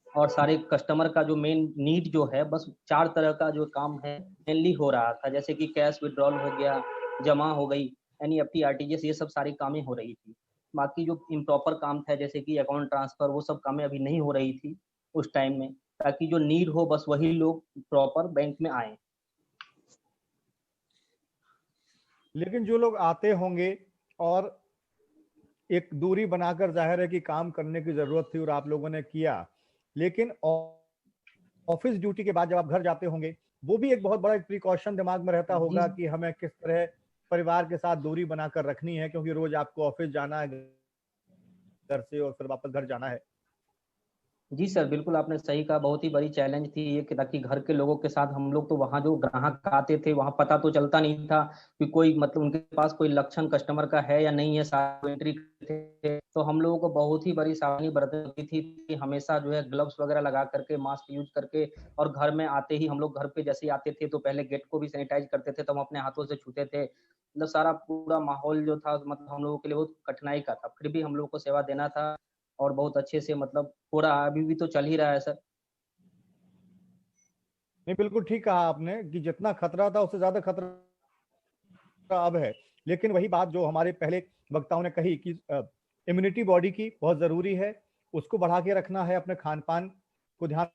और सारे कस्टमर का जो मेन नीड जो है, बस 4 तरह का जो काम है मेनली हो रहा था, जैसे कि कैश विड्रॉल हो गया, जमा हो गई, NEFT RTGS, ये सब सारी कामें हो रही थी। बाकी जो इम्प्रॉपर काम था जैसे कि अकाउंट ट्रांसफर, वो सब कामें अभी नहीं हो रही थी उस टाइम में, ताकि जो नीड हो बस वही लोग प्रॉपर बैंक में आए। लेकिन जो लोग आते होंगे और एक दूरी बनाकर, जाहिर है कि काम करने की जरूरत थी और आप लोगों ने किया, लेकिन ऑफिस ड्यूटी के बाद जब आप घर जाते होंगे, वो भी एक बहुत बड़ा प्रिकॉशन दिमाग में रहता होगा कि हमें किस तरह परिवार के साथ दूरी बनाकर रखनी है, क्योंकि रोज आपको ऑफिस जाना है घर से और फिर वापस घर जाना है। जी सर, बिल्कुल आपने सही कहा, बहुत ही बड़ी चैलेंज थी ये कि ताकि घर के लोगों के साथ हम लोग, तो वहाँ जो ग्राहक आते थे वहाँ पता तो चलता नहीं था कि कोई मतलब उनके पास कोई लक्षण कस्टमर का है या नहीं है, सारी एंट्री थे। तो हम लोगों को बहुत ही बड़ी सावधानी बरतनी थी कि हमेशा जो है ग्लव्स वगैरह लगा करके, मास्क यूज करके, और घर में आते ही हम लोग घर पे जैसे ही आते थे तो पहले गेट को भी सैनिटाइज करते थे, तो हम अपने हाथों से छूते थे। मतलब सारा पूरा माहौल जो था मतलब हम लोगों के लिए बहुत कठिनाई का था, फिर भी हम लोग को सेवा देना था और बहुत अच्छे से मतलब हो रहा है, अभी भी तो चल ही रहा है सर। नहीं, बिल्कुल ठीक कहा आपने कि जितना खतरा था उससे ज्यादा खतरा अब है। लेकिन वही बात जो हमारे पहले वक्ताओं ने कही कि इम्यूनिटी बॉडी की बहुत जरूरी है, उसको बढ़ा के रखना है, अपने खान पान को ध्यान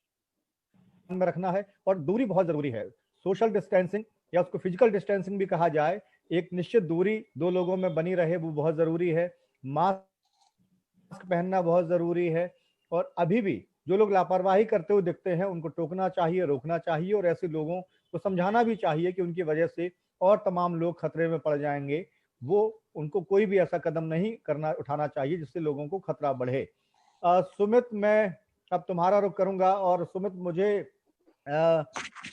में रखना है और दूरी बहुत जरूरी है। सोशल डिस्टेंसिंग या उसको फिजिकल डिस्टेंसिंग भी कहा जाए, एक निश्चित दूरी 2 लोगों में बनी रहे, वो बहुत जरूरी है। मास्क पहनना बहुत जरूरी है। और अभी भी जो लोग लापरवाही करते हुए दिखते हैं उनको टोकना चाहिए, रोकना चाहिए और ऐसे लोगों को समझाना भी चाहिए कि उनकी वजह से और तमाम लोग खतरे में पड़ जाएंगे। वो उनको कोई भी ऐसा कदम नहीं उठाना चाहिए जिससे लोगों को खतरा बढ़े। सुमित, मैं अब तुम्हारा रुख करूंगा। और सुमित, मुझे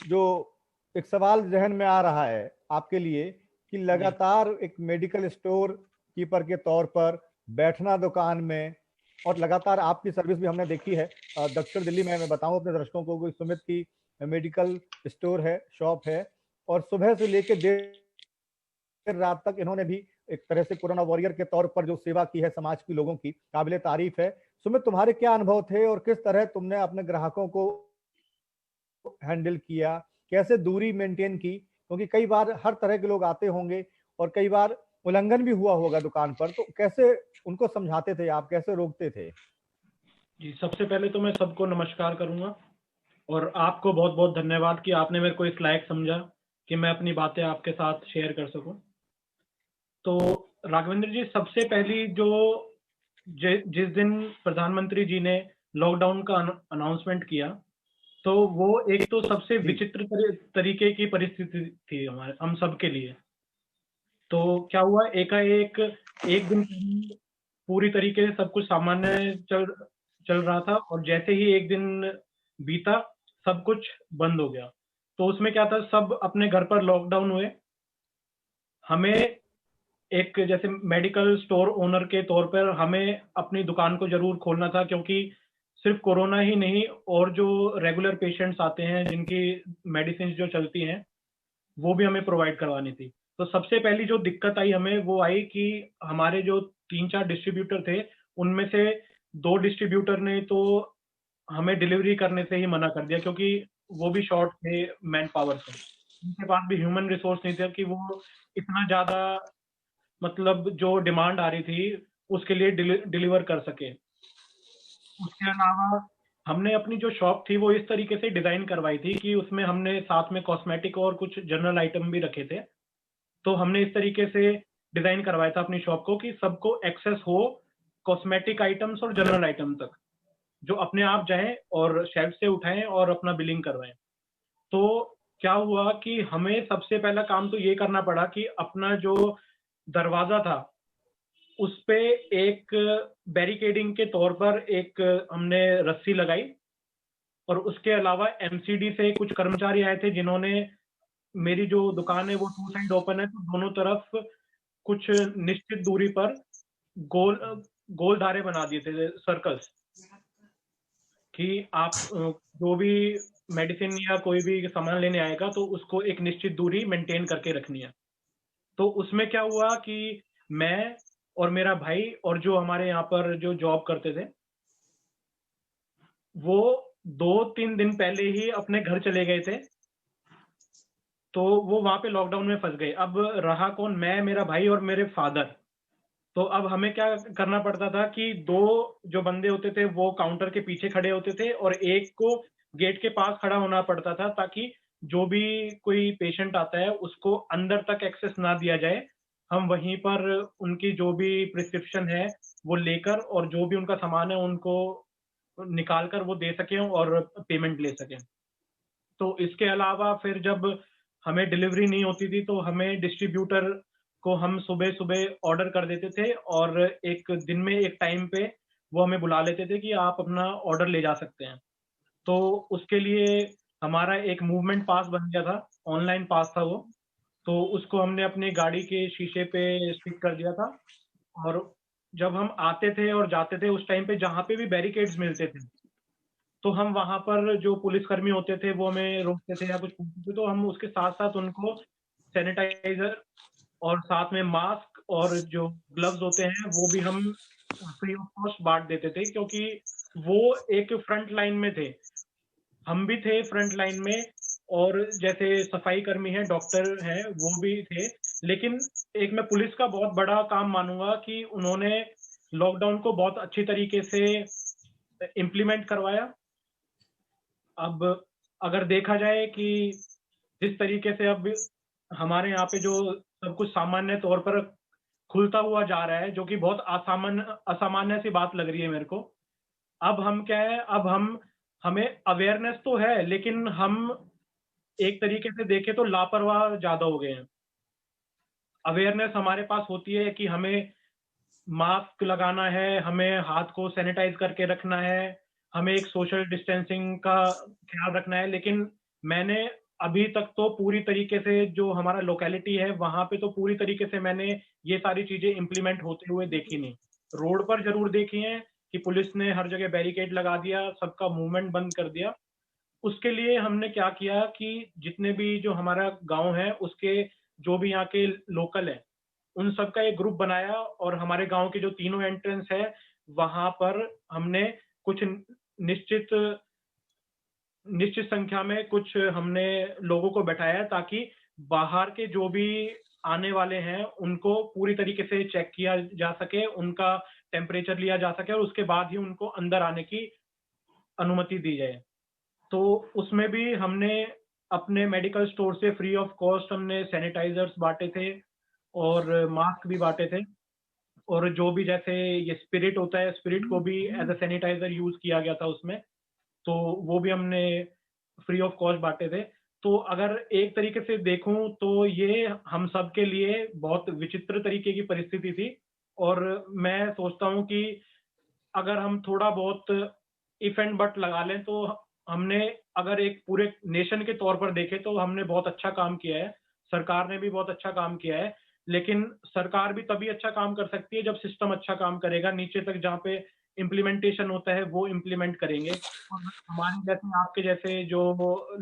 जो एक सवाल जहन में आ रहा है आपके लिए कि लगातार एक मेडिकल स्टोर कीपर के तौर पर बैठना दुकान में, और लगातार आपकी सर्विस भी हमने देखी है दक्षिण दिल्ली में। मैं बताऊं अपने दर्शकों को कि सुमित की मेडिकल स्टोर है, शॉप है, और सुबह से लेकर देर रात तक इन्होंने भी एक तरह से कोरोना वॉरियर के तौर पर जो सेवा की है समाज की, लोगों की, काबिले तारीफ है। सुमित, तुम्हारे क्या अनुभव थे और किस तरह तुमने अपने ग्राहकों को हैंडल किया, कैसे दूरी मेंटेन की? क्योंकि कई बार हर तरह के लोग आते होंगे और कई बार उल्लंघन भी हुआ होगा दुकान पर, तो कैसे उनको समझाते थे आप, कैसे रोकते थे? जी, सबसे पहले तो मैं सबको नमस्कार करूंगा और आपको बहुत बहुत धन्यवाद कि आपने मेरे को इस लायक समझा कि मैं अपनी बातें आपके साथ शेयर कर सकूं। तो राघवेंद्र जी, सबसे पहली जिस दिन प्रधानमंत्री जी ने लॉकडाउन का अनाउंसमेंट किया, तो वो एक तो सबसे विचित्र तरीके की परिस्थिति थी हम सब के लिए। तो क्या हुआ, एकाएक एक दिन पूरी तरीके से सब कुछ सामान्य चल रहा था और जैसे ही एक दिन बीता सब कुछ बंद हो गया। तो उसमें क्या था, सब अपने घर पर लॉकडाउन हुए। हमें एक जैसे मेडिकल स्टोर ओनर के तौर पर हमें अपनी दुकान को जरूर खोलना था, क्योंकि सिर्फ कोरोना ही नहीं और जो रेगुलर पेशेंट्स आते हैं जिनकी मेडिसिन जो चलती हैं वो भी हमें प्रोवाइड करवानी थी। तो सबसे पहली जो दिक्कत आई हमें वो आई कि हमारे जो 3-4 डिस्ट्रीब्यूटर थे उनमें से 2 डिस्ट्रीब्यूटर ने तो हमें डिलीवरी करने से ही मना कर दिया, क्योंकि वो भी शॉर्ट थे मैन पावर से, उनके पास भी ह्यूमन रिसोर्स नहीं था कि वो इतना ज्यादा मतलब जो डिमांड आ रही थी उसके लिए डिलीवर कर सके। उसके अलावा हमने अपनी जो शॉप थी वो इस तरीके से डिजाइन करवाई थी कि उसमें हमने साथ में कॉस्मेटिक और कुछ जनरल आइटम भी रखे थे। तो हमने इस तरीके से डिजाइन करवाया था अपनी शॉप को कि सबको एक्सेस हो कॉस्मेटिक आइटम्स और जनरल आइटम तक, जो अपने आप जाएं और शेल्फ से उठाएं और अपना बिलिंग करवाएं। तो क्या हुआ कि हमें सबसे पहला काम तो ये करना पड़ा कि अपना जो दरवाजा था उस पे एक बैरिकेडिंग के तौर पर एक हमने रस्सी लगाई, और उसके अलावा एमसीडी से कुछ कर्मचारी आए थे जिन्होंने, मेरी जो दुकान है वो 2 साइड ओपन है, तो दोनों तरफ कुछ निश्चित दूरी पर गोल धारे बना दिए थे, सर्कल्स, कि आप जो भी मेडिसिन या कोई भी सामान लेने आएगा तो उसको एक निश्चित दूरी मेंटेन करके रखनी है। तो उसमें क्या हुआ कि मैं और मेरा भाई और जो हमारे यहाँ पर जो जॉब करते थे वो 2-3 दिन पहले ही अपने घर चले गए थे, तो वो वहां पे लॉकडाउन में फंस गए। अब रहा कौन, मैं, मेरा भाई और मेरे फादर। तो अब हमें क्या करना पड़ता था कि 2 जो बंदे होते थे वो काउंटर के पीछे खड़े होते थे और एक को गेट के पास खड़ा होना पड़ता था, ताकि जो भी कोई पेशेंट आता है उसको अंदर तक एक्सेस ना दिया जाए। हम वहीं पर उनकी जो भी प्रिस्क्रिप्शन है वो लेकर और जो भी उनका सामान है उनको निकाल कर वो दे सकें और पेमेंट ले सकें। तो इसके अलावा फिर जब हमें डिलीवरी नहीं होती थी तो हमें डिस्ट्रीब्यूटर को हम सुबह सुबह ऑर्डर कर देते थे, और एक दिन में एक टाइम पे वो हमें बुला लेते थे कि आप अपना ऑर्डर ले जा सकते हैं। तो उसके लिए हमारा एक मूवमेंट पास बन गया था, ऑनलाइन पास था वो, तो उसको हमने अपनी गाड़ी के शीशे पे स्टिक कर दिया था। और जब हम आते थे और जाते थे उस टाइम पे जहाँ पे भी बैरिकेड्स मिलते थे तो हम वहां पर जो पुलिसकर्मी होते थे वो हमें रोकते थे या कुछ पूछते थे, तो हम उसके साथ साथ उनको सैनिटाइजर और साथ में मास्क और जो ग्लव्स होते हैं वो भी हम फ्री ऑफ कॉस्ट बांट देते थे, क्योंकि वो एक फ्रंट लाइन में थे, हम भी थे फ्रंट लाइन में, और जैसे सफाई कर्मी हैं, डॉक्टर हैं, वो भी थे। लेकिन एक मैं पुलिस का बहुत बड़ा काम मानूंगा कि उन्होंने लॉकडाउन को बहुत अच्छी तरीके से इम्प्लीमेंट करवाया। अब अगर देखा जाए कि जिस तरीके से अब हमारे यहाँ पे जो सब कुछ सामान्य तौर पर खुलता हुआ जा रहा है, जो कि बहुत असामान्य सी बात लग रही है मेरे को। अब हम क्या है, अब हमें अवेयरनेस तो है, लेकिन हम एक तरीके से देखें तो लापरवाह ज्यादा हो गए हैं। अवेयरनेस हमारे पास होती है कि हमें मास्क लगाना है, हमें हाथ को सैनिटाइज करके रखना है, हमें एक सोशल डिस्टेंसिंग का ख्याल रखना है, लेकिन मैंने अभी तक तो पूरी तरीके से जो हमारा लोकेलिटी है वहां पे तो पूरी तरीके से मैंने ये सारी चीजें इम्प्लीमेंट होते हुए देखी नहीं। रोड पर जरूर देखी हैं कि पुलिस ने हर जगह बैरिकेड लगा दिया, सबका मूवमेंट बंद कर दिया। उसके लिए हमने क्या किया कि जितने भी जो हमारा गांव है उसके जो भी यहाँ के लोकल है उन सबका एक ग्रुप बनाया, और हमारे गांव के जो तीनों एंट्रेंस है वहां पर हमने कुछ निश्चित संख्या में कुछ हमने लोगों को बैठाया, ताकि बाहर के जो भी आने वाले हैं उनको पूरी तरीके से चेक किया जा सके, उनका टेम्परेचर लिया जा सके, और उसके बाद ही उनको अंदर आने की अनुमति दी जाए। तो उसमें भी हमने अपने मेडिकल स्टोर से फ्री ऑफ कॉस्ट हमने सैनिटाइजर्स बांटे थे और मास्क भी बांटे थे, और जो भी जैसे ये स्पिरिट होता है, स्पिरिट को भी एज अ सैनिटाइजर यूज किया गया था उसमें, तो वो भी हमने फ्री ऑफ कॉस्ट बांटे थे। तो अगर एक तरीके से देखूं तो ये हम सब के लिए बहुत विचित्र तरीके की परिस्थिति थी, और मैं सोचता हूं कि अगर हम थोड़ा बहुत इफ एंड बट लगा लें तो हमने, अगर एक पूरे नेशन के तौर पर देखें तो हमने बहुत अच्छा काम किया है, सरकार ने भी बहुत अच्छा काम किया है। लेकिन सरकार भी तभी अच्छा काम कर सकती है जब सिस्टम अच्छा काम करेगा, नीचे तक जहाँ पे इम्प्लीमेंटेशन होता है वो इम्प्लीमेंट करेंगे। और हमारे जैसे आपके जैसे जो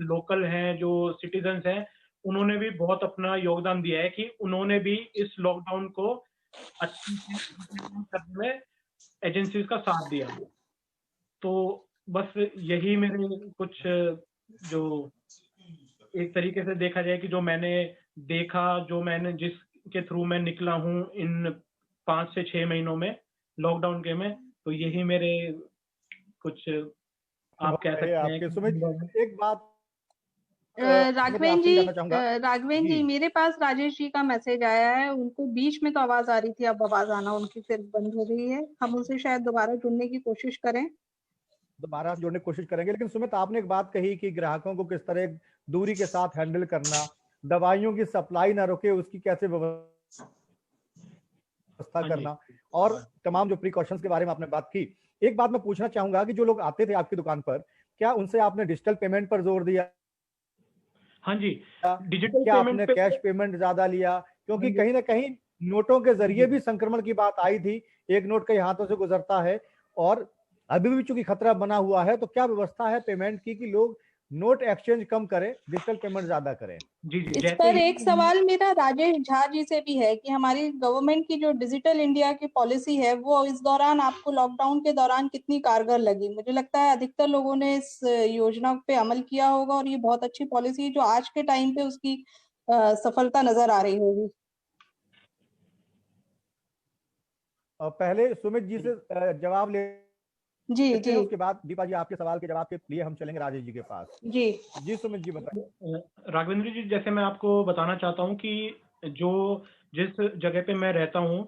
लोकल हैं, जो सिटीजन्स हैं, उन्होंने भी बहुत अपना योगदान दिया है कि उन्होंने भी इस लॉकडाउन को अच्छी से implement करने में एजेंसीज का साथ दिया। तो बस यही मेरे कुछ, जो एक तरीके से देखा जाए कि जो मैंने देखा, जो मैंने जिसके थ्रू मैं निकला हूँ इन 5 से 6 महीनों में लॉकडाउन के में, तो यही मेरे कुछ आप कह सकते हैं आपके सुमित, एक बात राघवेंद्र जी, जानना चाहूंगा। राघवेंद्र जी, मेरे पास राजेश जी का मैसेज आया है। उनको बीच में तो आवाज आ रही थी, अब आवाज आना उनकी फिर बंद हो रही है। हम उनसे शायद दोबारा जुड़ने की कोशिश करें। दोबारा जोड़ने की कोशिश करेंगे। लेकिन सुमित, आपने एक बात कही कि ग्राहकों को किस तरह दूरी के साथ हैंडल करना, दवाइयों की सप्लाई ना रुके उसकी कैसे व्यवस्था करना, और तमाम जो प्रिकॉशंस के बारे में आपने बात की। एक बात मैं पूछना चाहूंगा कि जो लोग आते थे आपकी दुकान पर, क्या उनसे आपने डिजिटल पेमेंट पर जोर दिया? हाँ जी, डिजिटल क्या पेमेंट आपने कैश पेमेंट ज्यादा लिया? क्योंकि कहीं ना कहीं नोटों के जरिए भी संक्रमण की बात आई थी, एक नोट कई हाथों से गुजरता है, और अभी भी चूंकि खतरा बना हुआ है, तो क्या व्यवस्था है पेमेंट की कि लोग नोट एक्सचेंज कम करें, डिजिटल पेमेंट ज्यादा करें? जी जी, इस पर एक सवाल मेरा राजेश झा जी से भी है कि हमारी गवर्नमेंट की जो डिजिटल इंडिया की पॉलिसी है वो इस दौरान आपको लॉकडाउन के दौरान कितनी कारगर लगी? मुझे लगता है अधिकतर लोगों ने इस योजना पे अमल किया होगा और ये बहुत अच्छी पॉलिसी है जो आज के टाइम पे उसकी सफलता नजर आ रही होगी। पहले सुमित जी से जवाब ले जी जी, उसके बाद दीपा जी आपके सवाल के जवाब के लिए हम चलेंगे राजेश जी के पास। जी जी सुमित जी बताइए। राघवेंद्र जी, जैसे मैं आपको बताना चाहता हूँ कि जो जिस जगह पे मैं रहता हूँ,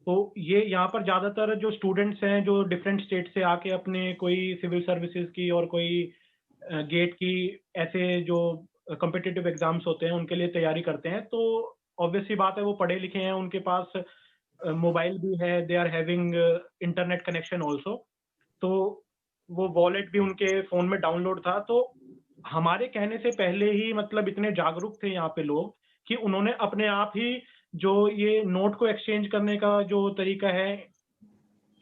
तो ये यहाँ पर ज्यादातर जो स्टूडेंट्स हैं जो डिफरेंट स्टेट से आके अपने कोई सिविल सर्विसेज की और कोई गेट की ऐसे जो कॉम्पिटिटिव एग्जाम्स होते हैं उनके लिए तैयारी करते हैं, तो ऑब्वियस सी बात है वो पढ़े लिखे हैं, उनके पास मोबाइल भी है, they are having internet connection also, तो वो वॉलेट भी उनके फोन में डाउनलोड था। तो हमारे कहने से पहले ही मतलब इतने जागरूक थे यहाँ पे लोग कि उन्होंने अपने आप ही जो ये नोट को एक्सचेंज करने का जो तरीका है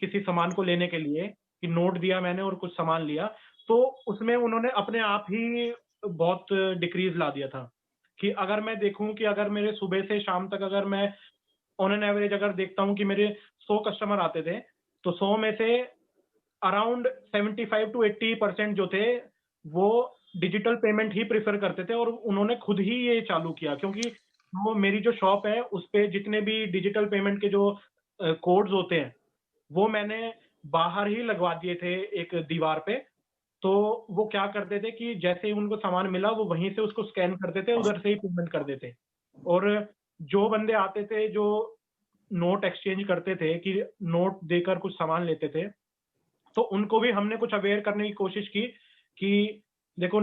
किसी सामान को लेने के लिए, कि नोट दिया मैंने और कुछ सामान लिया, तो उसमें उन्होंने अपने आप ही बहुत डिक्रीज ला दिया था। कि अगर मैं देखूं कि अगर मेरे सुबह से शाम तक अगर मैं ऑन एन एवरेज अगर देखता हूं कि मेरे 100 कस्टमर आते थे, तो 100 में से अराउंड 75 to 80% जो थे वो डिजिटल पेमेंट ही प्रेफर करते थे, और उन्होंने खुद ही ये चालू किया, क्योंकि वो मेरी जो शॉप है उस पे जितने भी डिजिटल पेमेंट के जो कोड्स होते हैं वो मैंने बाहर ही लगवा दिए थे एक दीवार पे। तो वो क्या करते थे कि जैसे ही उनको सामान मिला वो वहीं से उसको स्कैन करते थे, उधर से ही पेमेंट कर देते। और जो बंदे आते थे जो नोट एक्सचेंज करते थे कि नोट देकर कुछ सामान लेते थे, तो उनको भी हमने कुछ अवेयर करने की कोशिश की कि देखो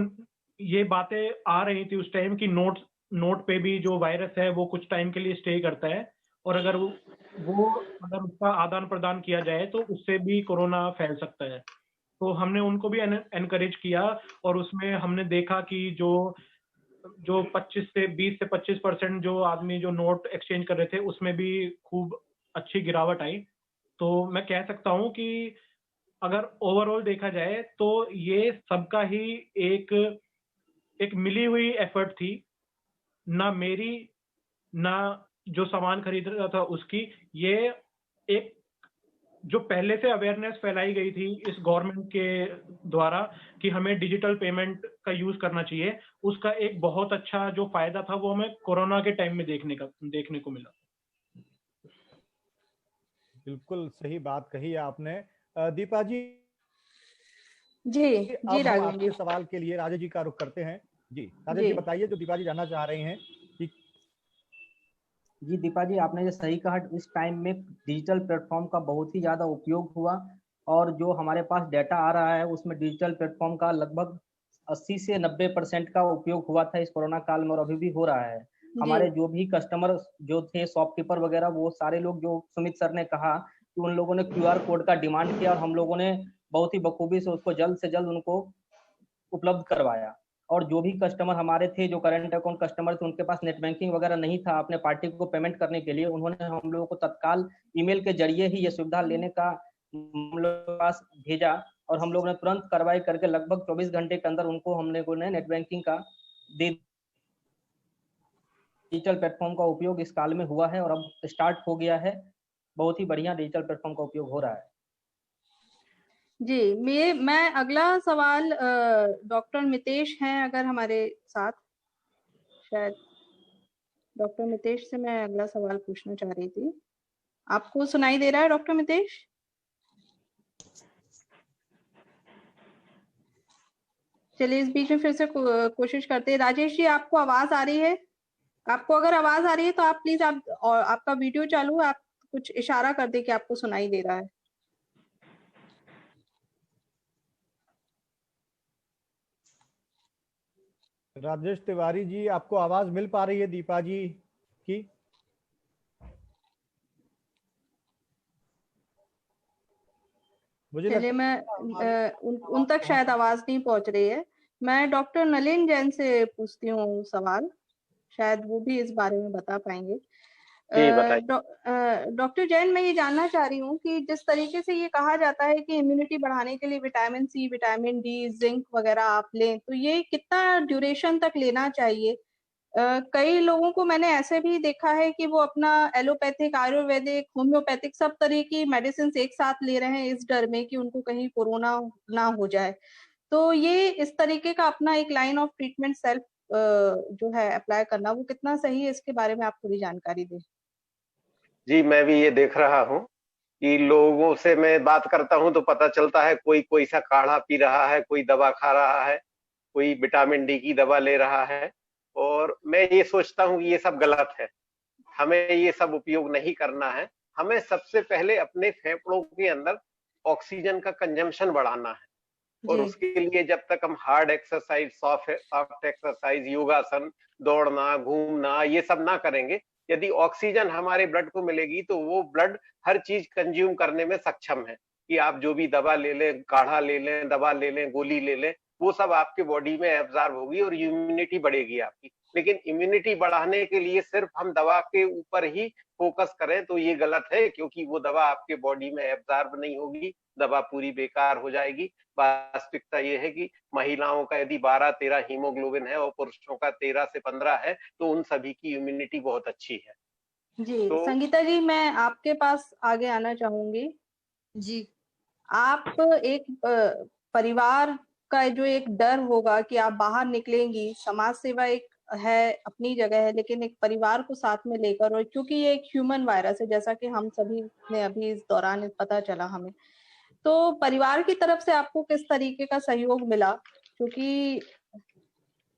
ये बातें आ रही थी उस टाइम कि नोट पे भी जो वायरस है वो कुछ टाइम के लिए स्टे करता है, और अगर अगर उसका आदान प्रदान किया जाए तो उससे भी कोरोना फैल सकता है। तो हमने उनको भी एनकरेज किया, और उसमें हमने देखा कि जो 20 से 25% जो आदमी जो नोट एक्सचेंज कर रहे थे उसमें भी खूब अच्छी गिरावट आई। तो मैं कह सकता हूँ कि अगर ओवरऑल देखा जाए तो ये सबका ही एक मिली हुई एफर्ट थी, ना मेरी ना जो सामान खरीद रहा था उसकी। ये एक जो पहले से अवेयरनेस फैलाई गई थी इस गवर्नमेंट के द्वारा कि हमें डिजिटल पेमेंट का यूज करना चाहिए, उसका एक बहुत अच्छा जो फायदा था वो हमें कोरोना के टाइम में देखने को मिला। बिल्कुल सही बात कही आपने। दीपा जी, जी अब हम राघवेंद्र आपके जी, सवाल के लिए राजेश जी का रुख करते हैं। जी राजेश जी जी बताइए, जो दीपा जी जानना चाह रही हैं कि जी दीपा जी, आपने जो सही कहा, इस टाइम में डिजिटल प्लेटफॉर्म का बहुत ही ज़्यादा उपयोग हुआ, और जो हमारे पास डाटा आ रहा है उसमें डिजिटल प्लेटफॉर्म का लगभग 80 से 90% का उपयोग हुआ था इस कोरोना काल में, और अभी भी हो रहा है। हमारे जो भी कस्टमर जो थे, शॉपकीपर वगैरह, वो सारे लोग, जो सुमित सर ने कहा कि उन लोगों ने QR कोड का डिमांड किया, और हम लोगों ने बहुत ही बखूबी से उसको जल्द से जल्द उनको उपलब्ध करवाया। और जो भी कस्टमर हमारे थे, जो करंट अकाउंट कस्टमर थे, उनके पास नेट बैंकिंग वगैरह नहीं था अपने पार्टी को पेमेंट करने के लिए, उन्होंने हम लोगों को तत्काल ईमेल के जरिए ही ये सुविधा लेने का हम लोग के पास भेजा, और हम लोगों ने तुरंत कार्रवाई करके लगभग 24 घंटे के अंदर उनको हम लोगों ने नेट बैंकिंग का डिजिटल प्लेटफॉर्म का उपयोग इस काल में हुआ है, और अब स्टार्ट हो गया है। बहुत ही बढ़िया डिजिटल प्लेटफॉर्म का उपयोग हो रहा है। जी। मैं अगला सवाल डॉक्टर मितेश हैं अगर हमारे साथ, शायद डॉक्टर मितेश से मैं अगला सवाल पूछना चाह रही थी। आपको सुनाई दे रहा है डॉक्टर मितेश? चलिए इस बीच में फिर से कोशिश करते हैं। राजेश जी, आपको आवाज आ रही है? आपको अगर आवाज आ रही है तो आप प्लीज और आपका वीडियो चालू है, आप कुछ इशारा कर दे कि आपको सुनाई दे रहा है। राजेश तिवारी जी, आपको आवाज मिल पा रही है दीपा जी की? मुझे चलिए, लगता मैं उन तक शायद आवाज नहीं पहुंच रही है। मैं डॉक्टर नलिन जैन से पूछती हूँ सवाल, शायद वो भी इस बारे में बता पाएंगे। जी बताइए। डॉक्टर जैन, मैं ये जानना चाह रही हूँ कि जिस तरीके से ये कहा जाता है कि इम्यूनिटी बढ़ाने के लिए vitamin C, vitamin D, zinc वगैरह आप लें, तो ये कितना ड्यूरेशन तक लेना चाहिए? कई लोगों को मैंने ऐसे भी देखा है कि वो अपना एलोपैथिक, आयुर्वेदिक, होम्योपैथिक सब तरह की मेडिसिन एक साथ ले रहे हैं इस डर में कि उनको कहीं कोरोना ना हो जाए। तो ये इस तरीके का अपना एक लाइन ऑफ ट्रीटमेंट सेल्फ जो है अप्लाई करना, वो कितना सही है, इसके बारे में आप थोड़ी जानकारी दें। जी, मैं भी ये देख रहा हूँ कि लोगों से मैं बात करता हूँ तो पता चलता है कोई कोई सा काढ़ा पी रहा है, कोई दवा खा रहा है, कोई विटामिन डी की दवा ले रहा है, और मैं ये सोचता हूँ कि ये सब गलत है। हमें ये सब उपयोग नहीं करना है। हमें सबसे पहले अपने फेफड़ों के अंदर ऑक्सीजन का कंजम्पशन बढ़ाना है, और उसके लिए जब तक हम हार्ड एक्सरसाइज, सॉफ्ट एक्सरसाइज, योगासन, दौड़ना, घूमना, ये सब ना करेंगे, यदि ऑक्सीजन हमारे ब्लड को मिलेगी तो वो ब्लड हर चीज कंज्यूम करने में सक्षम है। कि आप जो भी दवा ले लें, काढ़ा ले लें, दवा ले लें, गोली ले लें, वो सब आपके बॉडी में एब्जॉर्ब होगी और इम्यूनिटी बढ़ेगी आपकी। लेकिन इम्यूनिटी बढ़ाने के लिए सिर्फ हम दवा के ऊपर ही फोकस करें तो ये गलत है, क्योंकि वो दवा आपके बॉडी में एब्जॉर्ब नहीं होगी, दवा पूरी बेकार हो जाएगी। वास्तविकता ये है कि महिलाओं का यदि 12-13 हीमोग्लोबिन है और पुरुषों का 13 से 15 है, तो उन सभी की इम्यूनिटी बहुत अच्छी है। जी संगीता जी, मैं आपके पास आगे आना चाहूंगी। जी, आप एक परिवार का जो एक डर होगा कि आप बाहर निकलेंगी, समाज सेवा एक है, अपनी जगह है, लेकिन एक परिवार को साथ में लेकर, और क्योंकि ये एक ह्यूमन वायरस है, जैसा कि हम सभी ने अभी इस दौरान पता चला हमें, तो परिवार की तरफ से आपको किस तरीके का सहयोग मिला? क्योंकि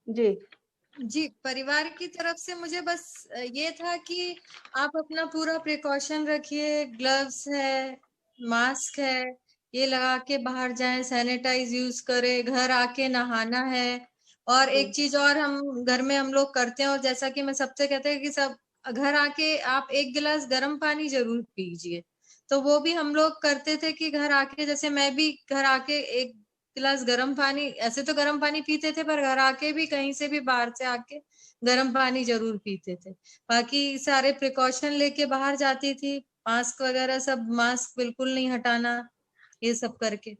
जी, परिवार की तरफ से मुझे बस ये था कि आप अपना पूरा प्रिकॉशन रखिए, ग्लव्स है, मास्क है, ये लगा के बाहर जाएं, सैनिटाइज यूज करें, घर आके नहाना है। और एक चीज और हम घर में हम लोग करते हैं, और जैसा कि मैं सबसे कहते हैं कि सब घर आके आप 1 गिलास गर्म पानी जरूर पीजिए। तो वो भी हम लोग करते थे कि घर आके, जैसे मैं भी घर आके 1 गिलास गर्म पानी, ऐसे तो गर्म पानी पीते थे, पर घर आके भी कहीं से भी बाहर से आके गर्म पानी जरूर पीते थे। बाकी सारे प्रिकॉशन लेके बाहर जाती थी, मास्क वगैरह सब, मास्क बिल्कुल नहीं हटाना, ये सब करके।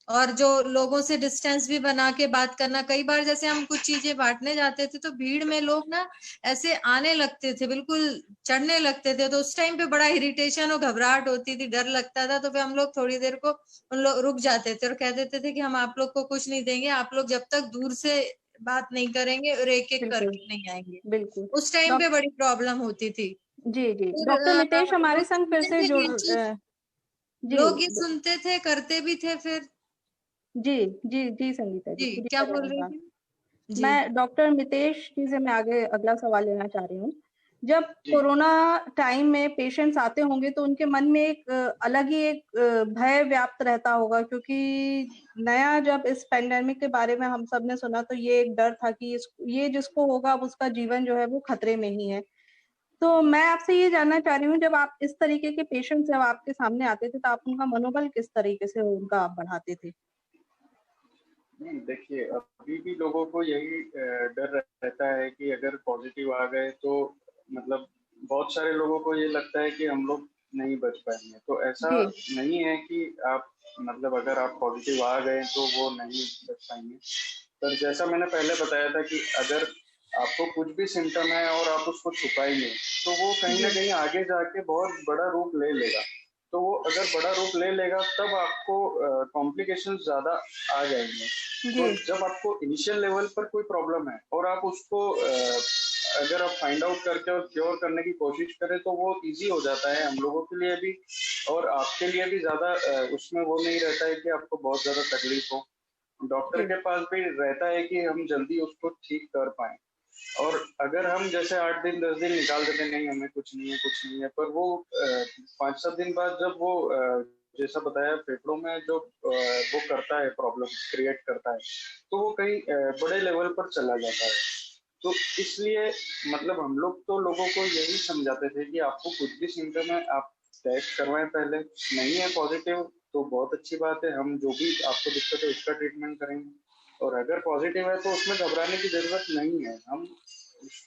और जो लोगों से डिस्टेंस भी बना के बात करना। कई बार जैसे हम कुछ चीजें बांटने जाते थे तो भीड़ में लोग ना ऐसे आने लगते थे, बिल्कुल चढ़ने लगते थे, तो उस टाइम पे बड़ा इरिटेशन और घबराहट होती थी, डर लगता था। तो फिर हम लोग थोड़ी देर को उन लोग रुक जाते थे और कह देते थे कि हम आप लोग को कुछ नहीं देंगे, आप लोग जब तक दूर से बात नहीं करेंगे और एक एक करके नहीं आएंगे। बिल्कुल उस टाइम पे बड़ी प्रॉब्लम होती थी। जी। डॉक्टर मितेश हमारे संग फिर से जुड़ लोग ये सुनते थे, करते भी थे फिर। जी संगीता जी, क्या बोल रही थी? मैं डॉक्टर मितेश जी से मैं आगे अगला सवाल लेना चाह रही हूँ। जब कोरोना टाइम में पेशेंट्स आते होंगे तो उनके मन में एक अलग ही एक भय व्याप्त रहता होगा, क्योंकि नया जब इस पेंडेमिक के बारे में हम सब ने सुना तो ये एक डर था कि ये जिसको होगा उसका जीवन जो है वो खतरे में ही है। तो मैं आपसे ये जानना चाह रही हूँ, जब आप इस तरीके के पेशेंट जब आपके सामने आते थे तो आप उनका मनोबल किस तरीके से उनका आप बढ़ाते थे? नहीं, देखिए अभी भी लोगों को यही डर रहता है कि अगर पॉजिटिव आ गए तो मतलब बहुत सारे लोगों को ये लगता है कि हम लोग नहीं बच पाएंगे। तो ऐसा नहीं है कि आप मतलब अगर आप पॉजिटिव आ गए तो वो नहीं बच पाएंगे। पर जैसा मैंने पहले बताया था कि अगर आपको कुछ भी सिम्टम है और आप उसको छुपाएंगे तो वो कहीं ना कहीं आगे जाके बहुत बड़ा रूप ले लेगा। तो वो अगर बड़ा रूप ले लेगा तब आपको कॉम्प्लिकेशंस ज्यादा आ जाएंगे। तो जब आपको इनिशियल लेवल पर कोई प्रॉब्लम है और आप उसको अगर आप फाइंड आउट करके और क्योर करने की कोशिश करें तो वो इजी हो जाता है हम लोगों के लिए भी और आपके लिए भी। ज्यादा उसमें वो नहीं रहता है कि आपको बहुत ज्यादा तकलीफ हो। डॉक्टर के पास भी रहता है कि हम जल्दी उसको ठीक कर पाए। और अगर हम जैसे 8 दिन 10 दिन निकाल देते, नहीं हमें कुछ नहीं है, पर वो 5-7 दिन बाद जब वो जैसा बताया फेफड़ों में जो वो करता है, प्रॉब्लम क्रिएट करता है, तो वो कहीं बड़े लेवल पर चला जाता है। तो इसलिए मतलब हम लोग तो लोगों को यही समझाते थे कि आपको कुछ भी सिम्टम है आप टेस्ट करवाएं पहले, नहीं है पॉजिटिव तो बहुत अच्छी बात है, हम जो भी आपको दिक्कत है उसका ट्रीटमेंट करेंगे, और अगर पॉजिटिव है तो उसमें घबराने की जरूरत नहीं है। हम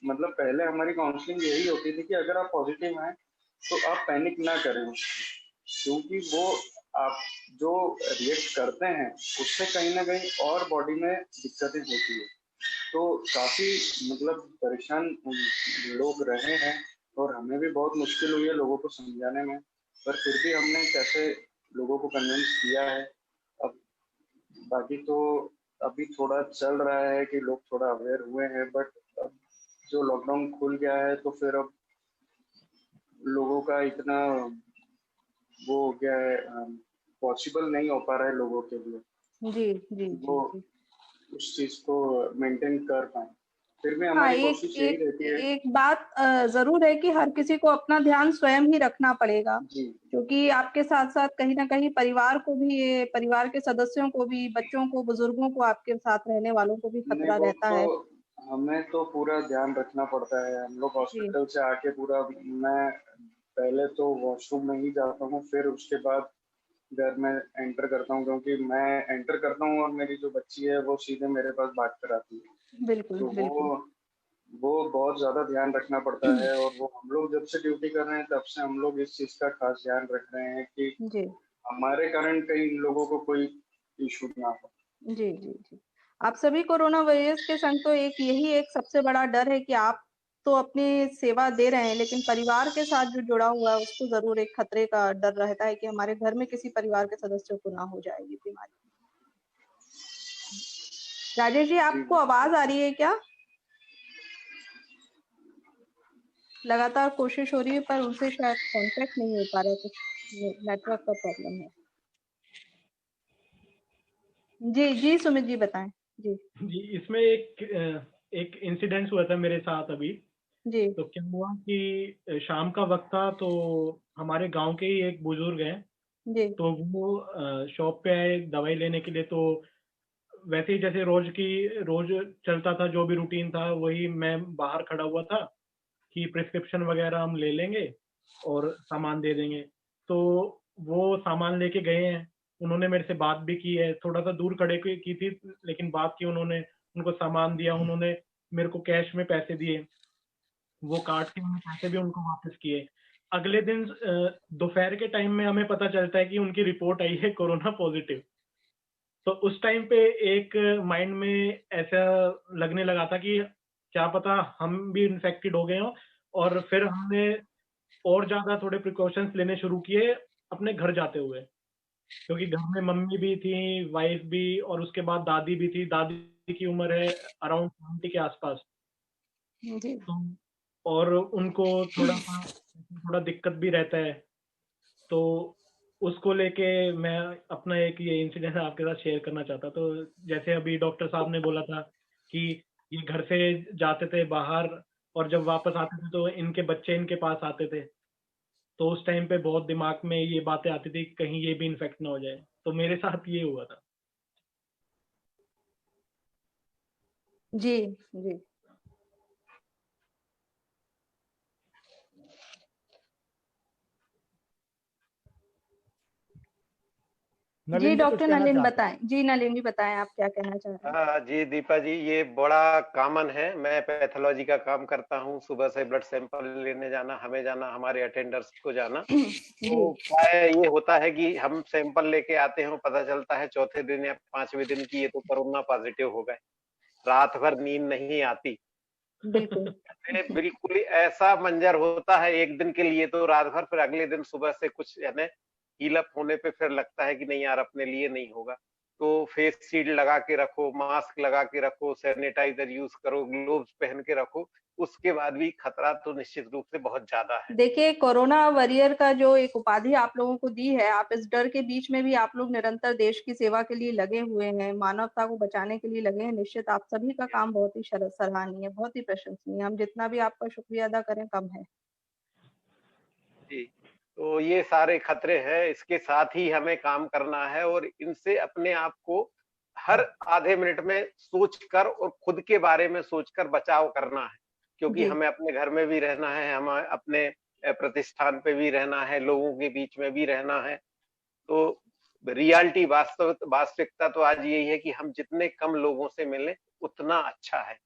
मतलब पहले हमारी काउंसलिंग यही होती थी कि अगर आप पॉजिटिव हैं तो आप पैनिक ना करें, क्योंकि वो आप जो रिएक्ट करते हैं उससे कहीं ना कहीं और बॉडी में दिक्कतें होती है। तो काफी मतलब परेशान लोग रहे हैं और हमें भी बहुत मुश्किल हुई है लोगों को समझाने में, पर फिर भी हमने कैसे लोगों को कन्विंस किया है। अब बाकी तो अभी थोड़ा चल रहा है कि लोग थोड़ा अवेयर हुए हैं, बट अब जो लॉकडाउन खुल गया है तो फिर अब लोगों का इतना वो हो गया है, पॉसिबल नहीं हो पा रहा है लोगों के लिए जी जी वो जी उस चीज को मेंटेन कर पाए। फिर भी हाँ, हमारी एक कोशिश यही एक रहती है। एक बात जरूर है कि हर किसी को अपना ध्यान स्वयं ही रखना पड़ेगा, जी क्योंकि आपके साथ साथ कहीं ना कहीं परिवार को भी, ये परिवार के सदस्यों को भी, बच्चों को, बुजुर्गों को, आपके साथ रहने वालों को भी नहीं, खतरा वो रहता तो है। हमें तो पूरा ध्यान रखना पड़ता है। हम लोग जी हॉस्पिटल से आके पूरा, मैं पहले तो वॉशरूम में ही जाता हूँ, फिर उसके बाद घर में एंटर करता हूँ, क्योंकि मैं एंटर करता हूँ और मेरी जो बच्ची है वो सीधे मेरे पास भाग कर आती है। बिल्कुल तो बिल्कुल। वो बहुत ज्यादा ध्यान रखना पड़ता है, और वो हम लोग जब से ड्यूटी कर रहे हैं तब से हम लोग इस चीज का खास ध्यान रख रहे हैं कि जी हमारे कारण कई लोगों को कोई इशू ना हो। जी जी जी। आप सभी कोरोना वायरस के संग तो एक यही एक सबसे बड़ा डर है कि आप तो अपनी सेवा दे रहे हैं, लेकिन परिवार के साथ जो जुड़ा हुआ है उसको जरूर एक खतरे का डर रहता है कि हमारे घर में किसी परिवार के सदस्यों को ना हो जाए ये बीमारी। राजेश जी, जी आपको आवाज आ रही है क्या? लगातार कोशिश हो रही है पर उनसे शायद कांटेक्ट नहीं हो पा रहा है, कुछ नेटवर्क का प्रॉब्लम है। जी जी सुमित जी बताएं। जी जी, इसमें एक इंसिडेंस हुआ था मेरे साथ अभी। जी तो क्या हुआ कि शाम का वक्त था, तो हमारे गांव के ही एक बुजुर्ग हैं, जी तो वो शॉप पे आए दवाई लेने के लिए। तो वैसे ही जैसे रोज चलता था, जो भी रूटीन था वही, मैं बाहर खड़ा हुआ था कि प्रिस्क्रिप्शन वगैरह हम ले लेंगे और सामान दे देंगे। तो वो सामान लेके गए हैं, उन्होंने मेरे से बात भी की है, थोड़ा सा दूर खड़े की थी, लेकिन बात की उन्होंने, उनको सामान दिया, उन्होंने मेरे को कैश में पैसे दिए, वो काट के मैंने पैसे भी उनको वापस किए। अगले दिन दोपहर के टाइम में हमें पता चलता है कि उनकी रिपोर्ट आई है कोरोना पॉजिटिव। तो उस टाइम पे एक माइंड में ऐसा लगने लगा था कि क्या पता हम भी इन्फेक्टेड हो गए हो, और फिर हमने और ज्यादा थोड़े प्रिकॉशंस लेने शुरू किए अपने घर जाते हुए, क्योंकि घर में मम्मी भी थी, वाइफ भी, और उसके बाद दादी भी थी। दादी की उम्र है अराउंड 70 के आसपास। जी तो और उनको थोड़ा दिक्कत भी रहता है। तो उसको लेके मैं अपना एक ये इंसिडेंट आपके साथ शेयर करना चाहता। तो जैसे अभी डॉक्टर साहब ने बोला था कि ये घर से जाते थे बाहर, और जब वापस आते थे तो इनके बच्चे इनके पास आते थे। तो उस टाइम पे बहुत दिमाग में ये बातें आती थी कहीं ये भी इन्फेक्ट ना हो जाए। तो मेरे साथ ये हुआ था। जी जी जी नलिन जी कुछ डॉक्टर कहना नलिन चाहते हैं? बताएं। जी नलिन जी बताएं, आप क्या कहना चाह रहे हैं? हाँ जी दीपा जी, ये बड़ा कॉमन है। मैं पैथोलॉजी का काम करता हूँ, सुबह से ब्लड सैंपल लेने जाना, हमें जाना, हमारे अटेंडर्स को जाना। जी तो क्या ये होता है कि हम सैंपल लेके आते हैं, पता चलता है चौथे दिन या 5वें दिन की ये तो कोरोना पॉजिटिव हो गए। रात भर नींद नहीं आती। बिल्कुल बिल्कुल ही ऐसा मंजर होता है एक दिन के लिए, तो रात भर, फिर अगले दिन सुबह से कुछ यानी हील अप होने पे फिर लगता है कि नहीं यार अपने लिए नहीं होगा। तो फेस शील्ड लगा के रखो, मास्क लगा के रखो, सैनिटाइजर यूज करो, ग्लोव्स पहन के रखो, उसके बाद भी खतरा तो निश्चित रूप से बहुत ज्यादा है। देखिए, कोरोना वॉरियर का जो एक उपाधि आप लोगों को दी है, आप इस डर के बीच में भी आप लोग निरंतर देश की सेवा के लिए लगे हुए हैं, मानवता को बचाने के लिए लगे हैं। निश्चित आप सभी का काम बहुत ही सराहनीय है, बहुत ही प्रशंसनीय। हम जितना भी आपका शुक्रिया अदा करें कम है। जी, तो ये सारे खतरे हैं, इसके साथ ही हमें काम करना है और इनसे अपने आप को हर आधे मिनट में सोचकर और खुद के बारे में सोचकर बचाव करना है, क्योंकि हमें अपने घर में भी रहना है, हमें अपने प्रतिष्ठान पे भी रहना है, लोगों के बीच में भी रहना है। तो रियलिटी वास्तविकता तो आज यही है कि हम जितने कम लोगों से मिलें उतना अच्छा है,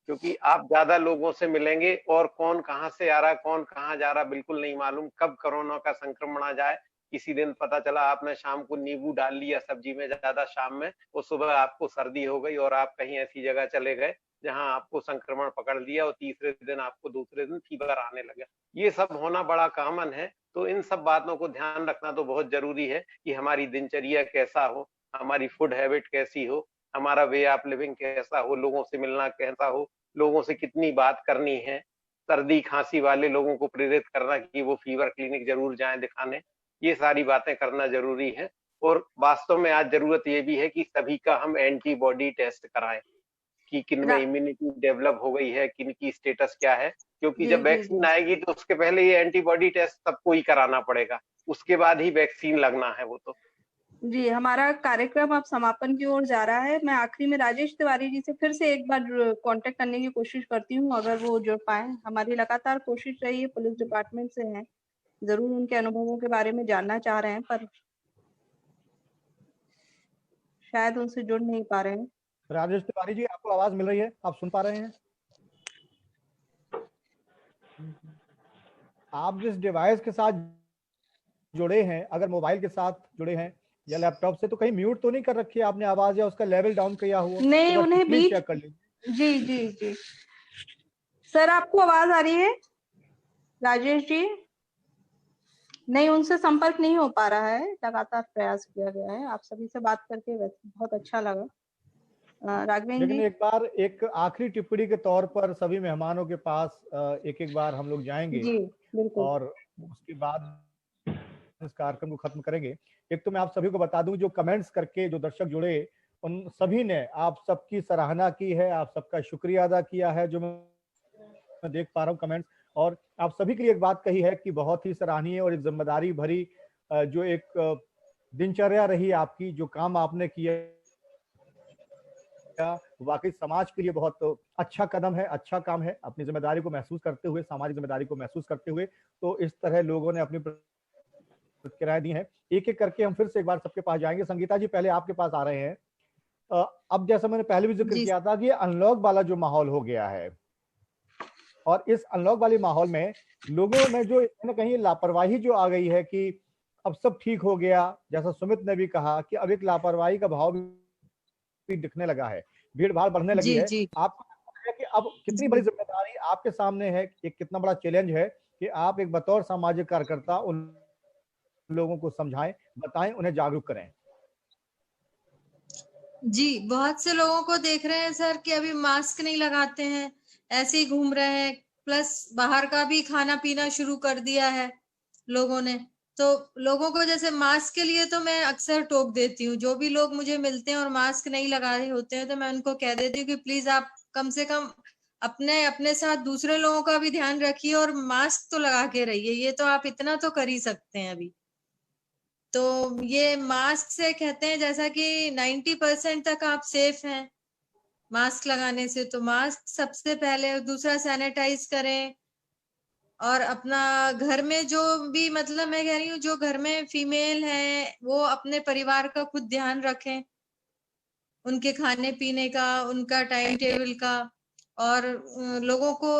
क्योंकि आप ज्यादा लोगों से मिलेंगे और कौन कहां से आ रहा, कौन कहां जा रहा बिल्कुल नहीं मालूम, कब कोरोना का संक्रमण आ जाए। किसी दिन पता चला आपने शाम को नींबू डाल लिया सब्जी में ज्यादा शाम में, और सुबह आपको सर्दी हो गई और आप कहीं ऐसी जगह चले गए जहां आपको संक्रमण पकड़ लिया और तीसरे दिन आपको दूसरे दिन फीवर आने लगा। ये सब होना बड़ा कॉमन है। तो इन सब बातों को ध्यान रखना तो बहुत जरूरी है कि हमारी दिनचर्या कैसा हो, हमारी फूड हैबिट कैसी हो, हमारा वे ऑफ लिविंग कैसा हो, लोगों से मिलना कैसा हो, लोगों से कितनी बात करनी है, सर्दी खांसी वाले लोगों को प्रेरित करना कि वो फीवर क्लिनिक जरूर जाएं दिखाने, ये सारी बातें करना जरूरी है। और वास्तव में आज जरूरत ये भी है कि सभी का हम एंटीबॉडी टेस्ट कराएं कि किन में इम्यूनिटी डेवलप हो गई है, किन की स्टेटस क्या है, क्योंकि जब वैक्सीन आएगी तो उसके पहले ये एंटीबॉडी टेस्ट सबको ही कराना पड़ेगा, उसके बाद ही वैक्सीन लगना है वो तो। जी, हमारा कार्यक्रम अब समापन की ओर जा रहा है। मैं आखिरी में राजेश तिवारी जी से फिर से एक बार कांटेक्ट करने की कोशिश करती हूँ, अगर वो जुड़ पाए। हमारी लगातार कोशिश रही है, पुलिस डिपार्टमेंट से हैं, जरूर उनके अनुभवों के बारे में जानना चाह रहे हैं, पर शायद उनसे जुड़ नहीं पा रहे हैं। राजेश तिवारी जी, आपको आवाज मिल रही है? आप सुन पा रहे हैं? आप जिस डिवाइस के साथ जुड़े हैं, अगर मोबाइल के साथ जुड़े हैं या लैपटॉप से, तो कहीं म्यूट तो नहीं कर रखी है आपने आवाज, या उसका लेवल डाउन किया हुआ? नहीं, उन्हें बीच चेक कर लीजिए। जी जी जी सर, आपको आवाज आ रही है राजेश जी? नहीं, उनसे संपर्क नहीं हो पा रहा है, लगातार प्रयास किया गया है। आप सभी से बात करके बहुत अच्छा लगा। राघवेंद्र जी, लेकिन एक बार एक आखिरी टिप्पणी के तौर पर सभी मेहमानों के पास एक एक बार हम लोग जाएंगे जी बिल्कुल, और उसके बाद इस कार्यक्रम को खत्म करेंगे। एक तो मैं आप सभी को बता दूं, जो कमेंट्स करके जो दर्शक जुड़े, उन सभी ने आप सबकी सराहना की है, आप सबका शुक्रिया अदा किया है, जो मैं देख पा रहा हूँ कमेंट्स। और आप सभी के लिए एक बात कही है कि बहुत ही सराहनीय और एक जिम्मेदारी भरी जो एक दिनचर्या रही आपकी, जो काम आपने किया, वाकई समाज के लिए बहुत अच्छा कदम है, अच्छा काम है। अपनी जिम्मेदारी को महसूस करते हुए, सामाजिक जिम्मेदारी को महसूस करते हुए, तो इस तरह लोगों ने अपनी प्रतिक्रियाएं दी हैं। एक एक करके हम फिर से एक बार सबके पास जाएंगे। संगीता जी, पहले आपके पास आ रहे हैं। अब जैसा मैंने पहले भी जिक्र किया था कि अनलॉक वाला जो माहौल हो गया है, और इस अनलॉक वाले माहौल में लोगों में जो कहीं लापरवाही जो आ गई है कि अब सब ठीक हो गया, जैसा सुमित ने भी कहा कि अब एक लापरवाही का भाव भी दिखने लगा है, भीड़ भाड़ बढ़ने लगी है। आपको लगता है कि अब कितनी बड़ी जिम्मेदारी आपके सामने है, एक कितना बड़ा चैलेंज है कि आप एक बतौर सामाजिक कार्यकर्ता उन लोगों को समझाएं, बताएं, उन्हें जागरूक करें? जी, बहुत से लोगों को देख रहे हैं सर कि अभी मास्क नहीं लगाते हैं, ऐसे ही घूम रहे हैं, प्लस बाहर का भी खाना पीना शुरू कर दिया है लोगों ने। तो लोगों को जैसे मास्क के लिए तो मैं अक्सर टोक देती हूँ, जो भी लोग मुझे मिलते हैं और मास्क नहीं लगाए होते हैं तो मैं उनको कह देती हूँ कि प्लीज आप कम से कम अपने साथ दूसरे लोगों का भी ध्यान रखिए और मास्क तो लगा के रहिए। ये तो आप इतना तो कर ही सकते हैं अभी। तो ये मास्क से कहते हैं जैसा कि 90% तक आप सेफ हैं मास्क लगाने से। तो मास्क सबसे पहले, दूसरा सैनिटाइज करें, और अपना घर में जो भी, मतलब मैं कह रही हूँ जो घर में फीमेल है वो अपने परिवार का खुद ध्यान रखें, उनके खाने पीने का, उनका टाइम टेबल का। और लोगों को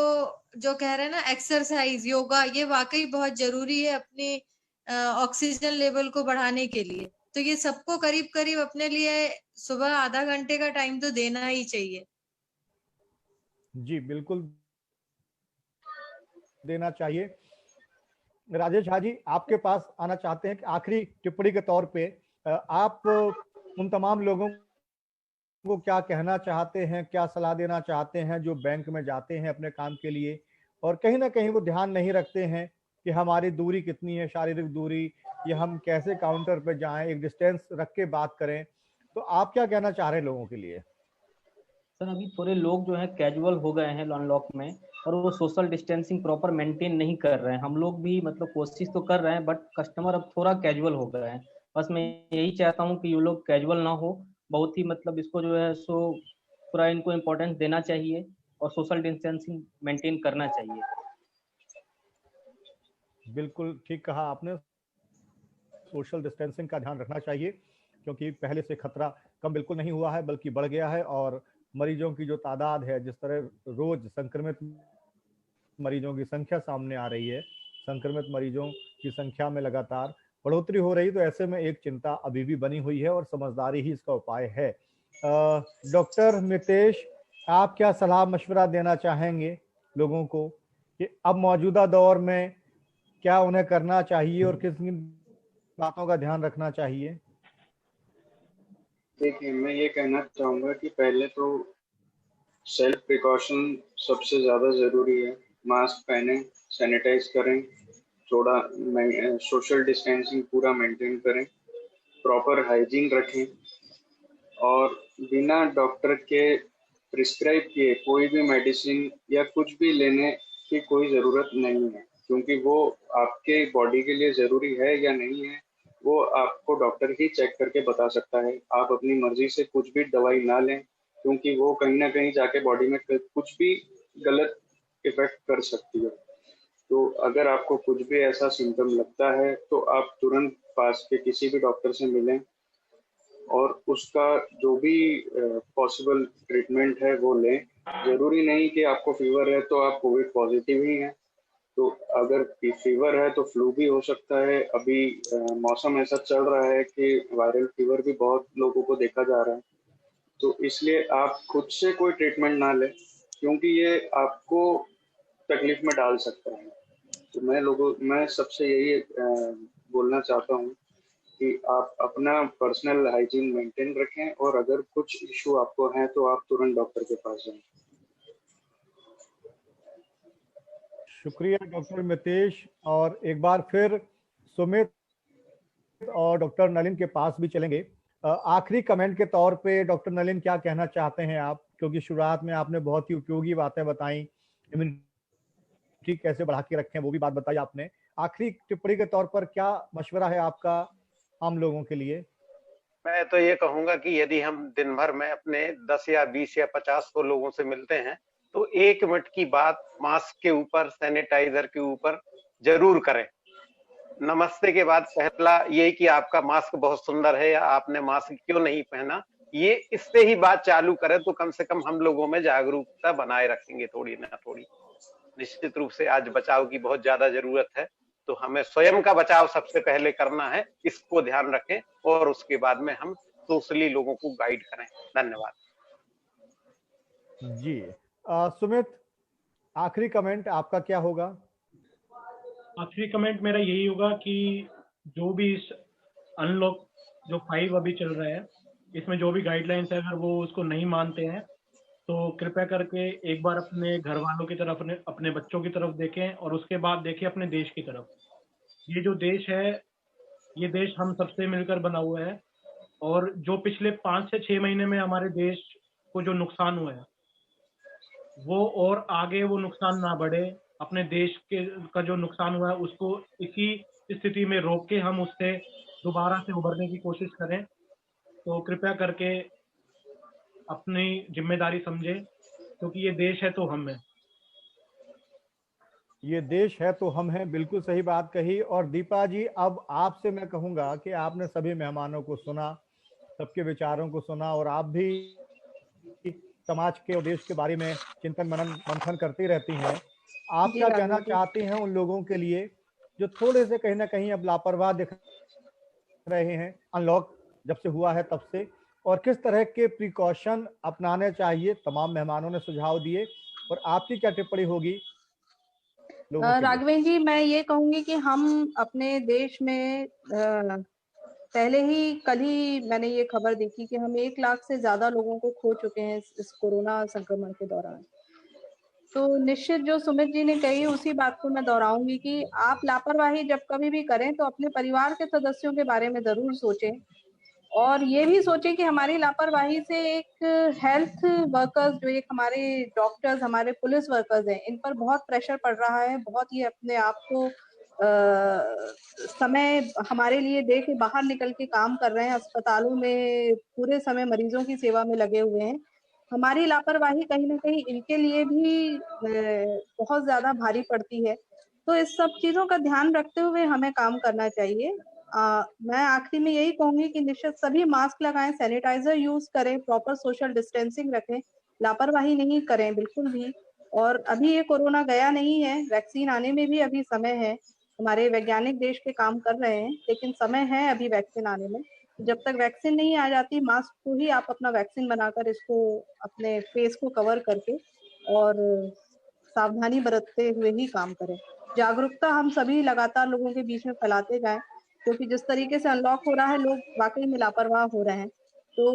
जो कह रहे हैं ना एक्सरसाइज, योगा, ये वाकई बहुत जरूरी है अपनी ऑक्सीजन लेवल को बढ़ाने के लिए। तो ये सबको करीब करीब अपने लिए सुबह आधा घंटे का टाइम तो देना ही चाहिए। जी बिल्कुल देना चाहिए। राजेश झा जी, आपके पास आना चाहते हैं कि आखिरी टिप्पणी के तौर पे आप उन तमाम लोगों को क्या कहना चाहते हैं, क्या सलाह देना चाहते हैं जो बैंक में जाते हैं अपने काम के लिए और कहीं ना कहीं वो ध्यान नहीं रखते हैं कि हमारी दूरी कितनी है, शारीरिक दूरी, या हम कैसे काउंटर पे जाएं, एक डिस्टेंस रख के बात करें, तो आप क्या कहना चाह रहे हैं लोगों के लिए? सर अभी थोड़े लोग जो है कैजुअल हो गए हैं अनलॉक में, और वो सोशल डिस्टेंसिंग प्रॉपर मेंटेन नहीं कर रहे हैं। हम लोग भी मतलब कोशिश तो कर रहे हैं, बट कस्टमर अब थोड़ा कैजुअल हो गए हैं। बस मैं यही चाहता हूँ कि ये लोग कैजुअल ना हो, बहुत ही मतलब इसको जो है सो पूरा इनको इम्पोर्टेंस देना चाहिए और सोशल डिस्टेंसिंग मेंटेन करना चाहिए। बिल्कुल ठीक कहा आपने, सोशल डिस्टेंसिंग का ध्यान रखना चाहिए क्योंकि पहले से खतरा कम बिल्कुल नहीं हुआ है बल्कि बढ़ गया है, और मरीजों की जो तादाद है, जिस तरह रोज संक्रमित मरीजों की संख्या सामने आ रही है, संक्रमित मरीजों की संख्या में लगातार बढ़ोतरी हो रही, तो ऐसे में एक चिंता अभी भी बनी हुई है और समझदारी ही इसका उपाय है। डॉक्टर मितेश, आप क्या सलाह मशवरा देना चाहेंगे लोगों को कि अब मौजूदा दौर में क्या उन्हें करना चाहिए और किस बातों का ध्यान रखना चाहिए? देखिए, मैं ये कहना चाहूँगा कि पहले तो सेल्फ प्रिकॉशन सबसे ज़्यादा ज़रूरी है। मास्क पहने, सैनिटाइज करें, थोड़ा सोशल डिस्टेंसिंग पूरा मेंटेन करें, प्रॉपर हाइजीन रखें और बिना डॉक्टर के प्रिस्क्राइब किए कोई भी मेडिसिन या कुछ भी लेने की कोई ज़रूरत नहीं है, क्योंकि वो आपके बॉडी के लिए ज़रूरी है या नहीं है वो आपको डॉक्टर ही चेक करके बता सकता है। आप अपनी मर्जी से कुछ भी दवाई ना लें, क्योंकि वो कहीं ना कहीं जाके बॉडी में कुछ भी गलत इफेक्ट कर सकती है। तो अगर आपको कुछ भी ऐसा सिम्टम लगता है तो आप तुरंत पास के किसी भी डॉक्टर से मिलें और उसका जो भी पॉसिबल ट्रीटमेंट है वो लें। जरूरी नहीं कि आपको फीवर है तो आप कोविड पॉजिटिव ही हैं, तो अगर फीवर है तो फ्लू भी हो सकता है। अभी मौसम ऐसा चल रहा है कि वायरल फीवर भी बहुत लोगों को देखा जा रहा है, तो इसलिए आप खुद से कोई ट्रीटमेंट ना लें क्योंकि ये आपको तकलीफ में डाल सकता है। तो मैं सबसे यही बोलना चाहता हूँ कि आप अपना पर्सनल हाइजीन मेंटेन रखें और अगर कुछ इशू आपको है तो आप तुरंत डॉक्टर के पास जाएं। शुक्रिया डॉक्टर मितेश, और एक बार फिर सुमित और डॉक्टर नलिन के पास भी चलेंगे। आखिरी कमेंट के तौर पे डॉक्टर नलिन क्या कहना चाहते हैं आप, क्योंकि शुरुआत में आपने बहुत ही उपयोगी बातें बताई, इम्यूनिटी कैसे बढ़ा के रखें वो भी बात बताई आपने। आखिरी टिप्पणी के तौर पर क्या मशवरा है आपका आम लोगों के लिए? मैं तो ये कहूंगा कि यदि हम दिन भर में अपने 10 या 20 या 50 को लोगों से मिलते हैं तो 1 मिनट की बात मास्क के ऊपर, सैनिटाइजर के ऊपर जरूर करें। नमस्ते के बाद पहला यही कि आपका मास्क बहुत सुंदर है या आपने मास्क क्यों नहीं पहना, ये इससे ही बात चालू करें तो कम से कम हम लोगों में जागरूकता बनाए रखेंगे थोड़ी ना थोड़ी। निश्चित रूप से आज बचाव की बहुत ज्यादा जरूरत है, तो हमें स्वयं का बचाव सबसे पहले करना है, इसको ध्यान रखें और उसके बाद में हम सोशली लोगों को गाइड करें। धन्यवाद जी। सुमित, आखिरी कमेंट आपका क्या होगा? आखिरी कमेंट मेरा यही होगा कि जो भी इस अनलॉक जो 5 अभी चल रहा है, इसमें जो भी गाइडलाइंस है अगर वो उसको नहीं मानते हैं तो कृपया करके एक बार अपने घर वालों की तरफ, अपने बच्चों की तरफ देखें और उसके बाद देखें अपने देश की तरफ। ये जो देश है, ये देश हम सबसे मिलकर बना हुआ है, और जो पिछले 5 से 6 महीने में हमारे देश को जो नुकसान हुआ है वो और आगे वो नुकसान ना बढ़े। अपने देश का जो नुकसान हुआ है उसको इसी स्थिति में रोक के हम उससे दोबारा से उभरने की कोशिश करें। तो कृपया करके अपनी जिम्मेदारी समझें, क्योंकि ये देश है तो हम हैं। ये देश है तो हम हैं, बिल्कुल सही बात कही। और दीपा जी, अब आपसे मैं कहूंगा कि आपने सभी मेहमानों को सुना, सबके विचारों को सुना, और आप भी समाज के और देश के बारे में चिंतन मनन मंथन करती रहती हैं। आप क्या कहना चाहती हैं उन लोगों के लिए जो थोड़े से कहीं ना कहीं अब लापरवाह दिख रहे हैं अनलॉक जब से हुआ है तब से, और किस तरह के प्रिकॉशन अपनाने चाहिए? तमाम मेहमानों ने सुझाव दिए, और आपकी क्या टिप्पणी होगी? राघवेंद्र जी, मैं ये कहूंगी कि हम अपने देश में पहले ही कल ही मैंने ये खबर देखी कि हम 1 लाख से ज्यादा लोगों को खो चुके हैं इस कोरोना संक्रमण के दौरान। तो निश्चित जो सुमित जी ने कही उसी बात को मैं दोहराऊंगी कि आप लापरवाही जब कभी भी करें तो अपने परिवार के सदस्यों के बारे में जरूर सोचें, और ये भी सोचें कि हमारी लापरवाही से एक हेल्थ वर्कर्स, जो एक हमारे डॉक्टर्स, हमारे पुलिस वर्कर्स हैं, इन पर बहुत प्रेशर पड़ रहा है। बहुत ही अपने आप को समय हमारे लिए दे के बाहर निकल के काम कर रहे हैं, अस्पतालों में पूरे समय मरीजों की सेवा में लगे हुए हैं। हमारी लापरवाही कहीं ना कहीं इनके लिए भी बहुत ज्यादा भारी पड़ती है। तो इस सब चीजों का ध्यान रखते हुए हमें काम करना चाहिए। मैं आखिरी में यही कहूंगी कि निश्चित सभी मास्क लगाएं, सैनिटाइजर यूज करें, प्रॉपर सोशल डिस्टेंसिंग रखें, लापरवाही नहीं करें बिल्कुल भी। और अभी ये कोरोना गया नहीं है, वैक्सीन आने में भी अभी समय है। हमारे वैज्ञानिक देश के काम कर रहे हैं, लेकिन समय है अभी वैक्सीन आने में। जब तक वैक्सीन नहीं आ जाती, मास्क को ही आप अपना वैक्सीन बनाकर इसको अपने फेस को कवर करके और सावधानी बरतते हुए ही काम करें। जागरूकता हम सभी लगातार लोगों के बीच में फैलाते जाएं, क्योंकि जिस तरीके से अनलॉक हो रहा है, लोग वाकई में लापरवाह हो रहे हैं। तो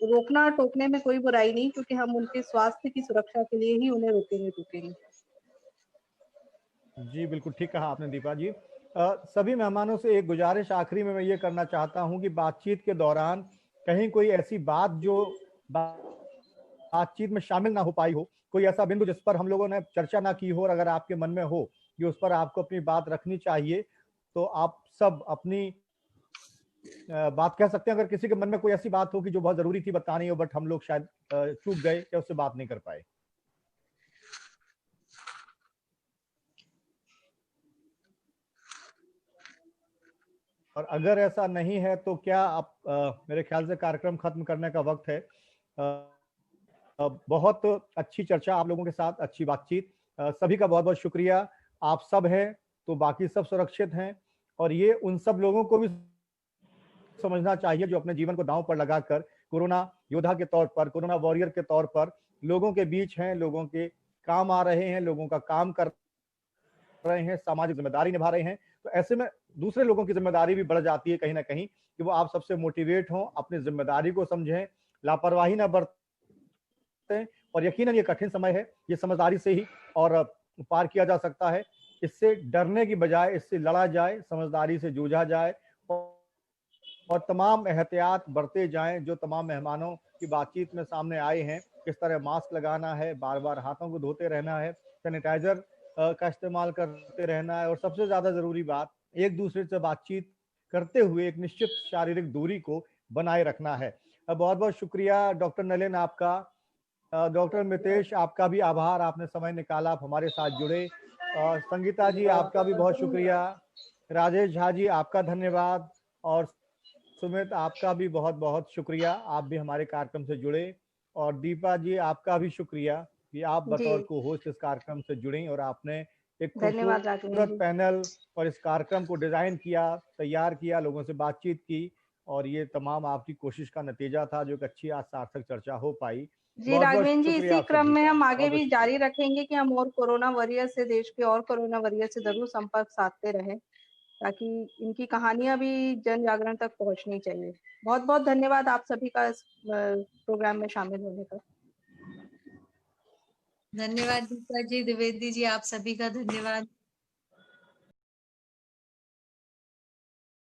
रोकना टोकने में कोई बुराई नहीं, क्योंकि हम उनके स्वास्थ्य की सुरक्षा के लिए ही उन्हें रोकेंगे टोकेंगे। जी बिल्कुल ठीक कहा आपने दीपा जी। सभी मेहमानों से एक गुजारिश आखिरी में मैं ये करना चाहता हूं कि बातचीत के दौरान कहीं कोई ऐसी बात जो बातचीत में शामिल ना हो पाई हो, कोई ऐसा बिंदु जिस पर हम लोगों ने चर्चा ना की हो, और अगर आपके मन में हो कि उस पर आपको अपनी बात रखनी चाहिए, तो आप सब अपनी बात कह सकते हैं। अगर किसी के मन में कोई ऐसी बात हो कि जो बहुत जरूरी थी बतानी हो, बट हम लोग शायद चूक गए या उससे बात नहीं कर पाए। और अगर ऐसा नहीं है तो क्या आप मेरे ख्याल से कार्यक्रम खत्म करने का वक्त है। बहुत अच्छी चर्चा आप लोगों के साथ, अच्छी बातचीत, सभी का बहुत बहुत शुक्रिया। आप सब हैं तो बाकी सब सुरक्षित हैं, और ये उन सब लोगों को भी समझना चाहिए जो अपने जीवन को दांव पर लगाकर कोरोना योद्धा के तौर पर, कोरोना वॉरियर के तौर पर लोगों के बीच हैं, लोगों के काम आ रहे हैं, लोगों का काम कर रहे हैं, सामाजिक जिम्मेदारी निभा रहे हैं। तो ऐसे में दूसरे लोगों की जिम्मेदारी भी बढ़ जाती है कहीं ना कहीं, कि वो आप सबसे मोटिवेट हों, अपनी जिम्मेदारी को समझें, लापरवाही ना बरतें। और यकीनन ये कठिन समय है, ये समझदारी से ही और पार किया जा सकता है। इससे डरने की बजाय इससे लड़ा जाए, समझदारी से जूझा जाए, और तमाम एहतियात बरते जाएं जो तमाम मेहमानों की बातचीत में सामने आए हैं। किस तरह मास्क लगाना है, बार बार हाथों को धोते रहना है, सैनिटाइजर का इस्तेमाल करते रहना है, और सबसे ज्यादा जरूरी बात, एक दूसरे से बातचीत करते हुए एक निश्चित शारीरिक दूरी को बनाए रखना है। बहुत बहुत शुक्रिया डॉक्टर नलिन आपका, डॉक्टर मितेश आपका भी आभार, आपने समय निकाला, आप हमारे साथ जुड़े। संगीता जी आपका भी बहुत शुक्रिया, राजेश झा जी आपका धन्यवाद, और सुमित आपका भी बहुत बहुत शुक्रिया, आप भी हमारे कार्यक्रम से जुड़े। और दीपा जी आपका भी शुक्रिया कि आप बतौर को होस्ट इस कार्यक्रम से जुड़ी, और आपने एक खूबसूरत पैनल और इस कार्यक्रम को डिजाइन किया, तैयार किया, लोगों से बातचीत की, और ये तमाम आपकी कोशिश का नतीजा था जो एक अच्छी आज सार्थक चर्चा हो पाई। जी राघवेंद्र जी, इसी क्रम में हम आगे भी जारी रखेंगे कि हम और कोरोना वॉरियर से, देश के और कोरोना वॉरियर से जरूर संपर्क साधते रहें, ताकि इनकी कहानियां भी जन जागरण तक पहुंचनी चाहिए। बहुत बहुत धन्यवाद आप सभी का इस प्रोग्राम में शामिल होने का। धन्यवाद दीपा जी, द्विवेदी जी, आप सभी का धन्यवाद।